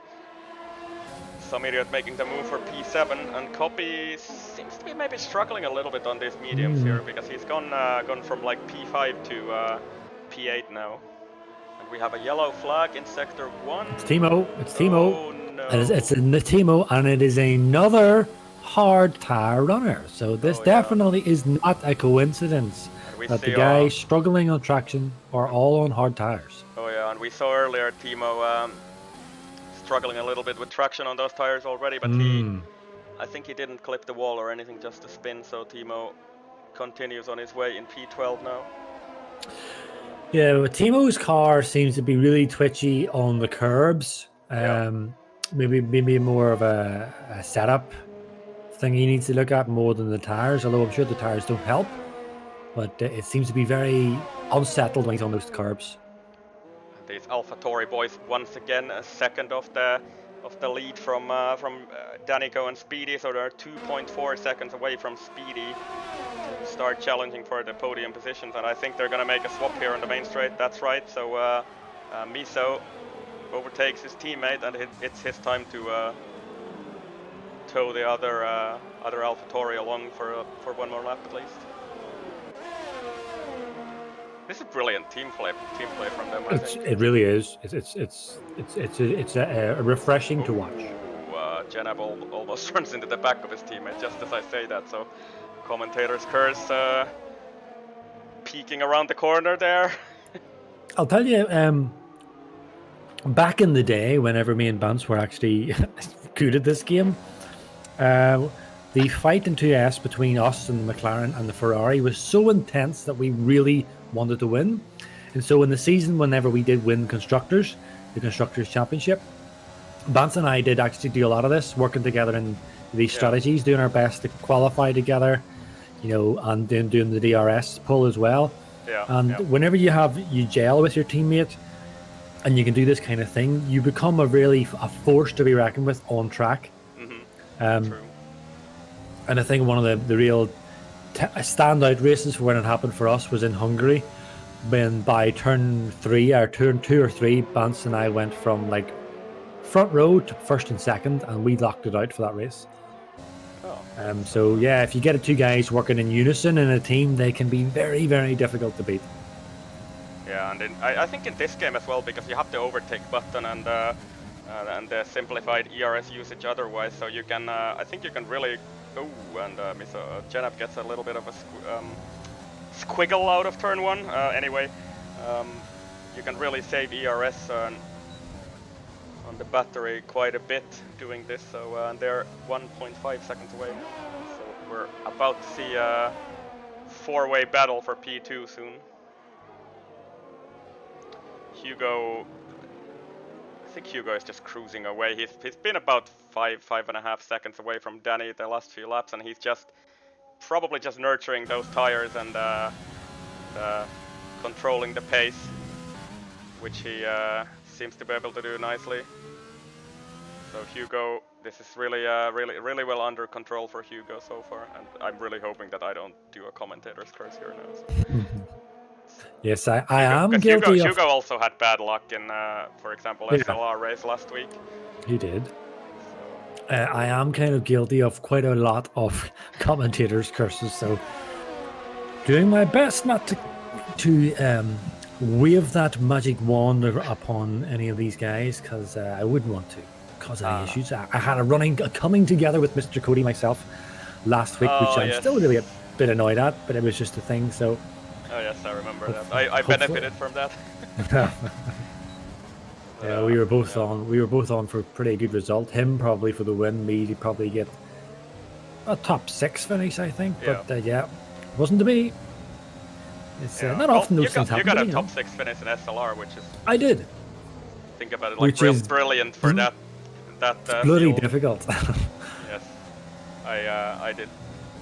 some idiot making the move for P7, and Copy seems to be maybe struggling a little bit on these mediums here, because he's gone from like P5 to P8 now. And we have a yellow flag in sector 1. It's Timo. It's Timo. Oh, no. It's in the Timo, and it is another hard tire runner. So this definitely is not a coincidence that the guys struggling on traction are all on hard tires. Oh yeah, and we saw earlier Timo struggling a little bit with traction on those tires already, but I think he didn't clip the wall or anything, just a spin, so Timo continues on his way in P12 now. Yeah, but Timo's car seems to be really twitchy on the curbs. Maybe more of a setup thing he needs to look at more than the tires, although I'm sure the tires don't help. But it seems to be very unsettled when he's on those curbs. These AlphaTauri boys once again a second of the lead from Danico and Speedy, so they're 2.4 seconds away from Speedy to start challenging for the podium positions, and I think they're gonna make a swap here on the main straight. That's right. So Miso overtakes his teammate, and it's his time to tow the other AlphaTauri along for one more lap at least. This is brilliant team play from them. It really is. It's refreshing to watch. Janab almost runs into the back of his teammate just as I say that. So commentator's curse peeking around the corner there. I'll tell you, back in the day, whenever me and Bance were actually good at this game, the fight in 2S between us and the McLaren and the Ferrari was so intense that we really wanted to win. And so in the season, whenever we did win the Constructors Championship, Bance and I did actually do a lot of this, working together in these strategies, doing our best to qualify together, and doing the DRS pull as well. Whenever you gel with your teammate and you can do this kind of thing, you become a force to be reckoned with on track. True. And I think one of the real standout races for when it happened for us was in Hungary, when by turn 2 or 3, Bance and I went from like front row to first and second, and we locked it out for that race. So yeah, if you get two guys working in unison in a team, they can be very, very difficult to beat. Yeah, and I think in this game as well, because you have the overtake button and the simplified ERS usage otherwise, so you can I think you can really Janab gets a little bit of a squiggle out of turn 1. Anyway, you can really save ERS on the battery quite a bit doing this. So and they're 1.5 seconds away now. So we're about to see a 4-way battle for P2 soon. I think Hugo is just cruising away. He's been about 5.5 seconds away from Danny the last few laps, and he's probably just nurturing those tires and controlling the pace, which he seems to be able to do nicely. So Hugo, this is really, really well under control for Hugo so far, and I'm really hoping that I don't do a commentator's curse here now. So. Yes, I am guilty of... Hugo also had bad luck in, for example, SLR race last week. He did. I am kind of guilty of quite a lot of commentators' curses, so doing my best not to wave that magic wand upon any of these guys, because I wouldn't want to cause any issues. I had a coming together with Mr. Cody myself last week, which I'm still really a bit annoyed at, but it was just a thing. So. Oh yes, I remember that. I benefited from that. Yeah, we were both on. We were both on for a pretty good result. Him probably for the win. Me to probably get a top 6 finish, I think. Yeah. But yeah, wasn't to be. It's not often those things happen. You got a top 6 finish in SLR, which is. I did. Think about it, like real brilliant for that. Bloody field. Difficult. Yes, I did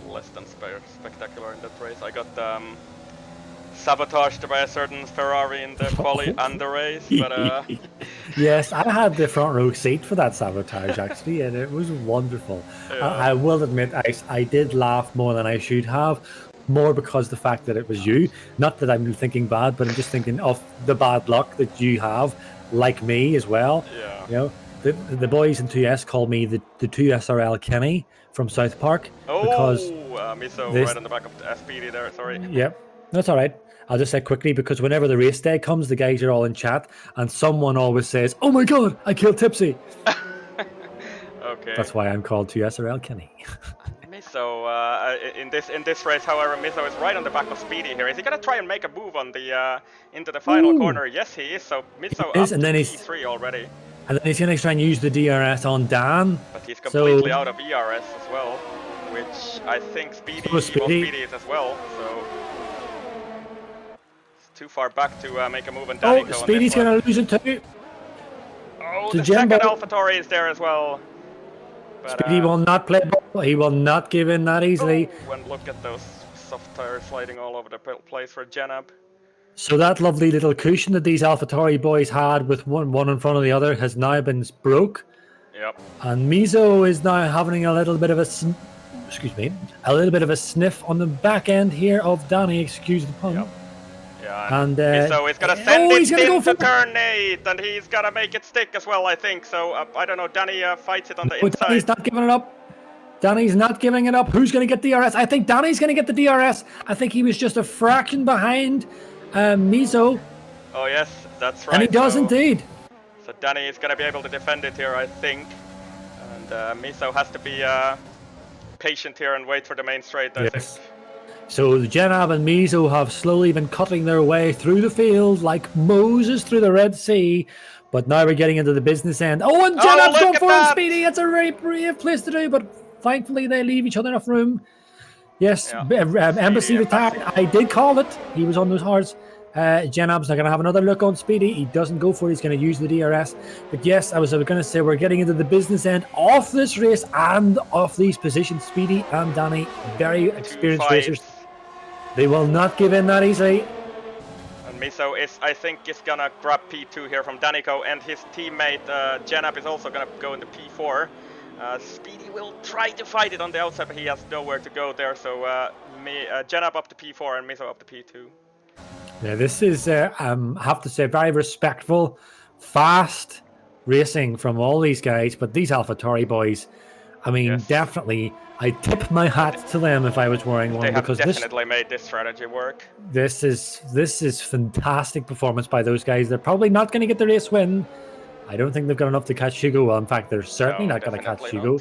less than spectacular in that race. I got sabotaged by a certain Ferrari in the quali and the race, but yes, I had the front row seat for that sabotage actually, and it was wonderful. Yeah. I will admit I did laugh more than I should have, more because the fact that it was you. Not that I'm thinking bad, but I'm just thinking of the bad luck that you have, like me as well. Yeah. You know, the boys in 2S call me the 2SRL Kenny from South Park. Oh, because Miso right on the back of the SPD there. Sorry. Yep, that's all right. I'll just say quickly, because whenever the race day comes, the guys are all in chat, and someone always says, "Oh my God, I killed Tipsy." Okay. That's why I'm called 2SRL Kenny. Miso, in this race, however, Miso is right on the back of Speedy here. Is he gonna try and make a move on the into the final corner? Yes, he is. So Miso up to P3 already. And then he's gonna try and use the DRS on Dan. But he's completely out of ERS as well, which I think Speedy is as well. So. Too far back to make a move on Danico. Oh, Speedy's going to lose it too. Oh, the second AlphaTauri is there as well. But, Speedy will not play ball. He will not give in that easily. Oh, and look at those soft tires sliding all over the place for Janab. So that lovely little cushion that these AlphaTauri boys had with one in front of the other has now been broke. Yep. And Miso is now having a little bit of a sniff on the back end here of Danny. Excuse the pun. Yep. Yeah, and so he's gonna send it into turn 8, and he's gonna make it stick as well, I think. So I don't know. Danny fights it on the inside. Danny's not giving it up. Danny's not giving it up. Who's gonna get the DRS? I think Danny's gonna get the DRS. I think he was just a fraction behind Miso. Oh yes, that's right. And he does indeed. So Danny is gonna be able to defend it here, I think. And Miso has to be patient here and wait for the main straight, I think. So Janab and Miso have slowly been cutting their way through the field like Moses through the Red Sea. But now we're getting into the business end. Oh, and Janab's going for him, Speedy. It's a very brave place to do, but thankfully they leave each other enough room. Yes, Embassy retired. I did call it. He was on those hards. Janab's not going to have another look on Speedy. He doesn't go for it. He's going to use the DRS. But yes, I was going to say we're getting into the business end of this race and of these positions. Speedy and Danny, very experienced racers. They will not give in that easily. And Miso I think, is gonna grab P2 here from Danico, and his teammate Janab is also gonna go into P4. Speedy will try to fight it on the outside, but he has nowhere to go there. So Janab up to P4 and Miso up to P2. Yeah, this is, I have to say, very respectful, fast racing from all these guys. But these AlphaTauri boys, I mean, definitely. I tip my hat to them if I was wearing one, because they have definitely made this strategy work. This is fantastic performance by those guys. They're probably not going to get the race win. I don't think they've got enough to catch Hugo. Well, in fact, they're certainly not going to catch Hugo.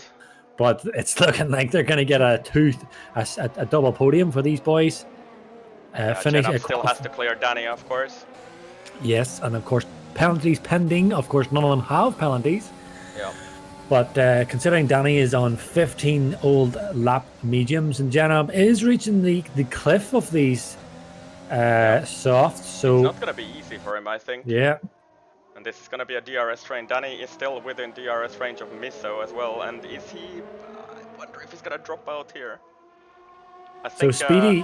But it's looking like they're going to get a double podium for these boys. Finish still has to clear Danny, of course. Yes, and of course penalties pending. Of course, none of them have penalties. Yeah. But considering Danny is on 15 old lap mediums, and Janab is reaching the cliff of these softs, so it's not going to be easy for him, I think. Yeah. And this is going to be a DRS train. Danny is still within DRS range of Miso as well. And is he? I wonder if he's going to drop out here. I think, so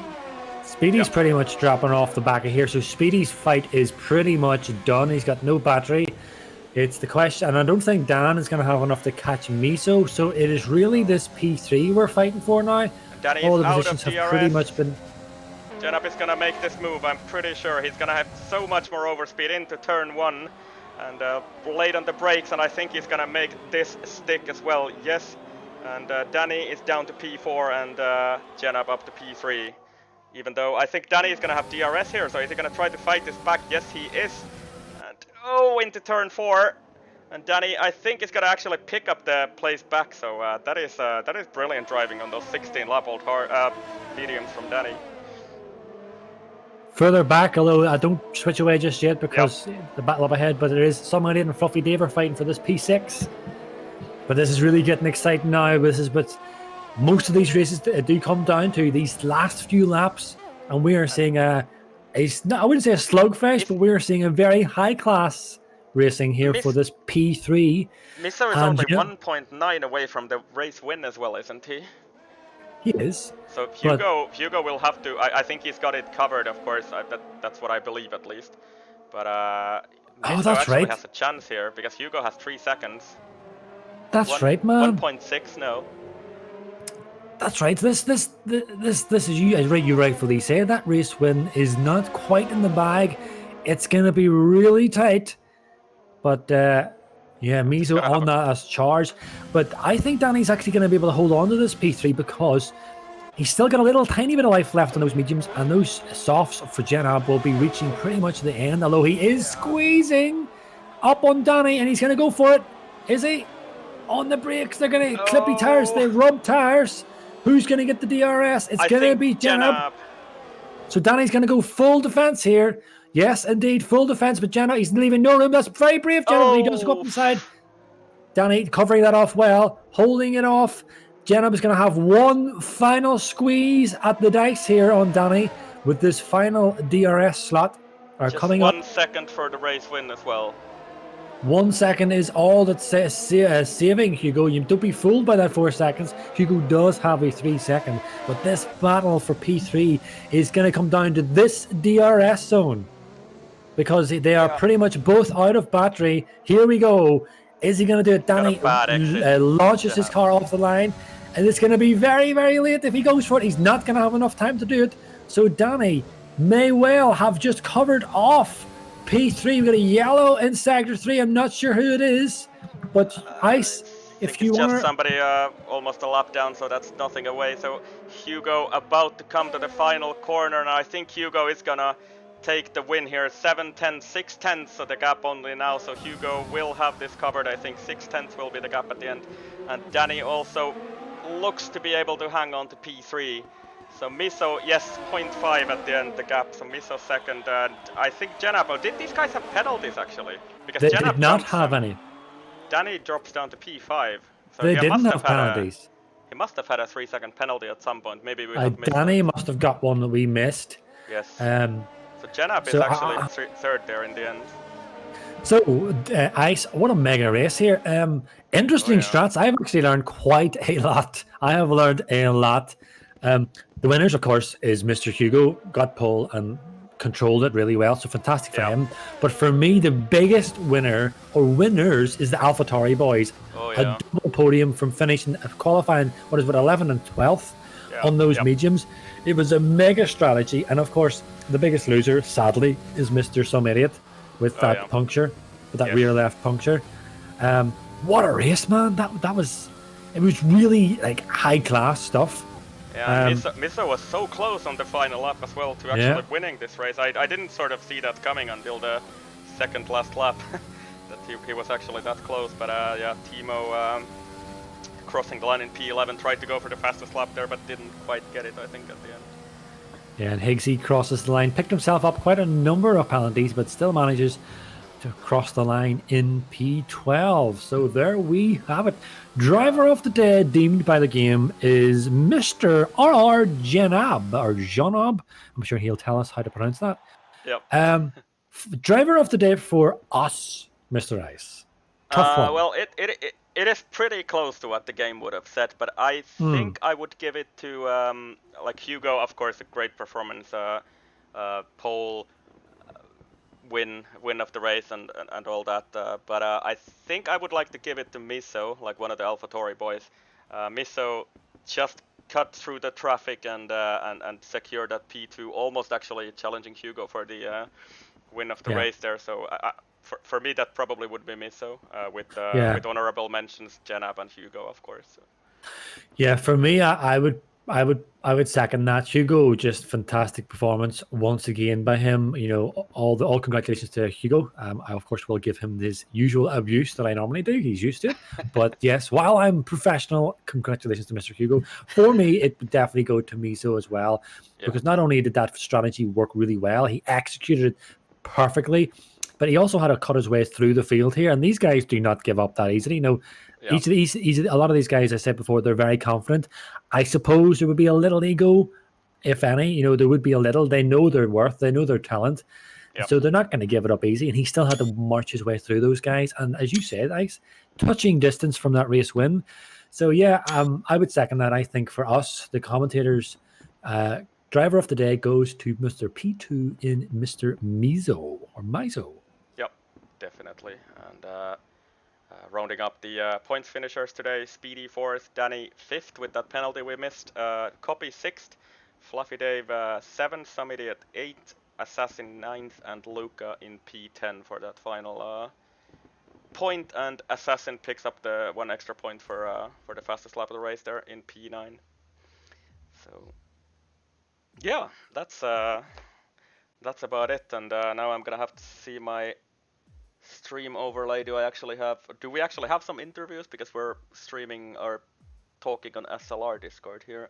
Speedy's pretty much dropping off the back of here. So Speedy's fight is pretty much done. He's got no battery. It's the question, and I don't think Dan is going to have enough to catch Miso, so it is really this P3 we're fighting for now. Danny All is the out positions of have pretty DRS. much been... Janab is gonna make this move, I'm pretty sure. He's gonna have so much more overspeed into turn 1 and late on the brakes, and I think he's gonna make this stick as well. Yes, and Danny is down to P4 and Janab up to P3. Even though I think Danny is gonna have DRS here, so is he gonna try to fight this back? Yes, he is. And oh, into turn 4. And Danny, I think, is gonna actually pick up the place back. So that is brilliant driving on those 16 lap old mediums from Danny. Further back, although I don't switch away just yet because the battle up ahead, but there is Summerade and Fluffy Daver fighting for this P6. But this is really getting exciting now. This is what most of these races do come down to, these last few laps. And we are seeing I wouldn't say a slugfest, but we are seeing a very high class racing here for this P3. Miso is only 1.9 away from the race win as well, isn't he? He is. So Hugo will have to. I think he's got it covered, of course. That's what I believe at least. But Miso actually has a chance here because Hugo has 3 seconds. That's right, man. 1.6, no. That's right. This is you rightfully say that race win is not quite in the bag. It's gonna be really tight. But yeah, Miso on that as charged. But I think Danny's actually going to be able to hold on to this P3 because he's still got a little tiny bit of life left on those mediums, and those softs for Janab will be reaching pretty much the end, although he is squeezing up on Danny, and he's going to go for it. Is he? On the brakes, they're going to clippy tires, they rub tires. Who's going to get the DRS? It's going to be Janab. So Danny's going to go full defense here. Yes, indeed, full defense, but Janab, he's leaving no room. That's very brave, Janab. He does go up inside. Danny covering that off well, holding it off. Janab is going to have one final squeeze at the dice here on Danny with this final DRS slot. Just coming 1 second for the race win as well. 1 second is all that's saving Hugo. You don't be fooled by that 4 seconds. Hugo does have a 3 second, but this battle for P3 is going to come down to this DRS zone because they are pretty much both out of battery. Here we go. Is he going to do it? Danny launches his car off the line, and it's going to be very, very late if he goes for it. He's not going to have enough time to do it. So Danny may well have just covered off P3. We've got a yellow in Sector 3. I'm not sure who it is, but Ice, if you want... just somebody almost a lap down, so that's nothing away. So Hugo about to come to the final corner, and I think Hugo is going to take the win here. 7/10, 6/10, so the gap only now. So Hugo will have this covered. I think 6/10 will be the gap at the end. And Danny also looks to be able to hang on to P3. So Miso, yes, 0.5 at the end, the gap. So Miso second, and I think Janab. Oh, did these guys have penalties actually? Because they did not have any. Danny drops down to P5. So they didn't have penalties. He must have had a 3-second penalty at some point. Maybe we have missed Danny must have got one that we missed. Yes. So Janab is actually third there in the end. So, Ice, what a mega race here. Interesting strats. I've actually learned quite a lot. I have learned a lot. The winners, of course, is Mr. Hugo. Got pole and controlled it really well. So fantastic for him. But for me, the biggest winner or winners is the AlphaTauri boys. A double podium from finishing qualifying, 11th and 12th on those mediums. It was a mega strategy. And of course, the biggest loser, sadly, is Mr. Some Idiot with that puncture, with that rear left puncture. What a race, man. It was really like high class stuff. Yeah, Miso was so close on the final lap as well to actually winning this race. I didn't sort of see that coming until the second last lap, that he was actually that close. But yeah, Timo crossing the line in P11, tried to go for the fastest lap there, but didn't quite get it, I think, at the end. Yeah, and Higgsy crosses the line, picked himself up quite a number of penalties, but still manages to cross the line in P12. So there we have it. Driver of the day deemed by the game is Mr. R.R. Janab, or Janab. I'm sure he'll tell us how to pronounce that. Yep. Driver of the day for us, Mr. Ice. Tough one. Well, it is pretty close to what the game would have said, but I think I would give it to like Hugo. Of course, a great performance. Pole win of the race and all that. But I think I would like to give it to Miso, like one of the AlphaTauri boys. Miso just cut through the traffic and secured that P2, almost actually challenging Hugo for the win of the race there. So for me, that probably would be Miso, with honorable mentions Janab and Hugo, of course. Yeah, for me, I would second that. Hugo, just fantastic performance once again by him. You know, all congratulations to Hugo. I of course will give him his usual abuse that I normally do. He's used to it. But yes, while I'm professional, congratulations to Mr. Hugo. For me, it would definitely go to Miso as well, because not only did that strategy work really well, he executed it perfectly, but he also had to cut his way through the field here. And these guys do not give up that easily. You know, each of these, a lot of these guys, I said before, they're very confident. I suppose there would be a little ego, if any. You know, there would be a little. They know their worth. They know their talent. So they're not going to give it up easy. And he still had to march his way through those guys. And as you said, Ice, touching distance from that race win. So yeah, I would second that. I think for us, the commentators, driver of the day goes to Mr. P2 in Mr. Miso. Yep, definitely. And rounding up the points finishers today, Speedy 4th, Danny 5th with that penalty we missed, Copy 6th, Fluffy Dave 7th, Some Idiot 8th, Assassin 9th, and Luca in P10 for that final point, and Assassin picks up the 1 extra point for the fastest lap of the race there in P9. So yeah, that's about it, and now I'm gonna have to see my stream overlay. Do we actually have some interviews, because we're streaming or talking on SLR Discord here?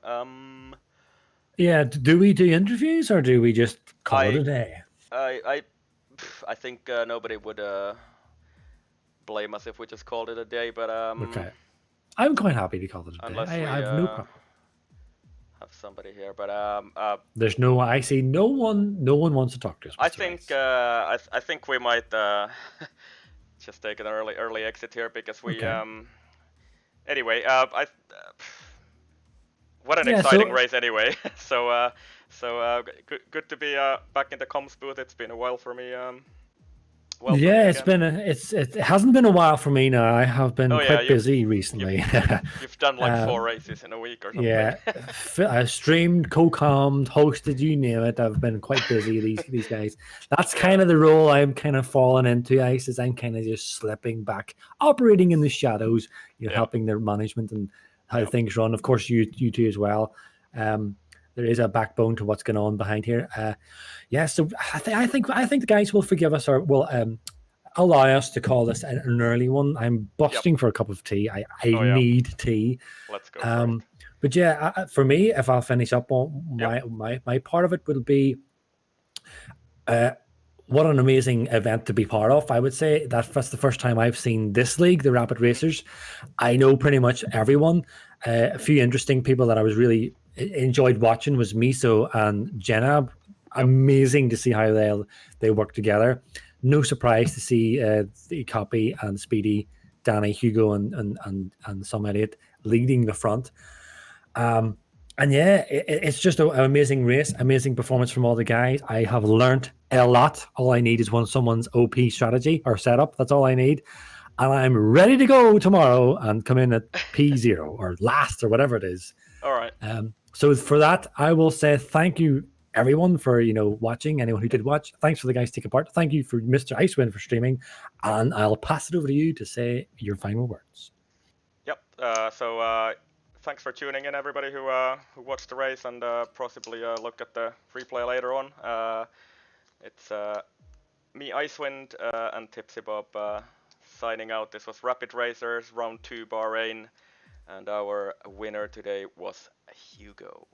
Yeah, do we do interviews, or do we just call it a day? I think nobody would blame us if we just called it a day, but okay, I'm quite happy to call it a day. I have no problem. Have somebody here, but there's no. I see no one. No one wants to talk to us. I think we might just take an early exit here, because we anyway. What an exciting race anyway. So good to be back in the comms booth. It's been a while for me. It hasn't been a while for me now. I have been quite busy recently. You've done like 4 races in a week or something. Yeah, I streamed, co-commed, hosted, you name it. I've been quite busy these days. That's kind of the role I'm kind of falling into, Ice, is I'm kind of just slipping back, operating in the shadows, helping their management and how things run. Of course, you two as well. There is a backbone to what's going on behind here. So I think the guys will forgive us, or will allow us to call this an early one. I'm busting for a cup of tea. I need tea. Let's go. But yeah, for me, if I'll finish up on my part of it, will be what an amazing event to be part of. I would say that's the first time I've seen this league, the Rapid Racers. I know pretty much everyone. A few interesting people that I was really enjoyed watching was Miso and Janab. Amazing to see how they work together. No surprise to see the Copy and Speedy, Danny, Hugo, and Some Idiot leading the front. And yeah, it's just an amazing race, amazing performance from all the guys. I have learned a lot. All I need is someone's OP strategy or setup. That's all I need. And I'm ready to go tomorrow and come in at P0 or last or whatever it is. All right. So for that, I will say thank you, everyone, for watching. Anyone who did watch, thanks for the guys taking part. Thank you for Mr. Icewind for streaming, and I'll pass it over to you to say your final words. Yep. So thanks for tuning in, everybody who watched the race and possibly look at the replay later on. It's me, Icewind, and Tipsy Bob signing out. This was Rapid Racers Round 2 Bahrain, and our winner today was Hugo.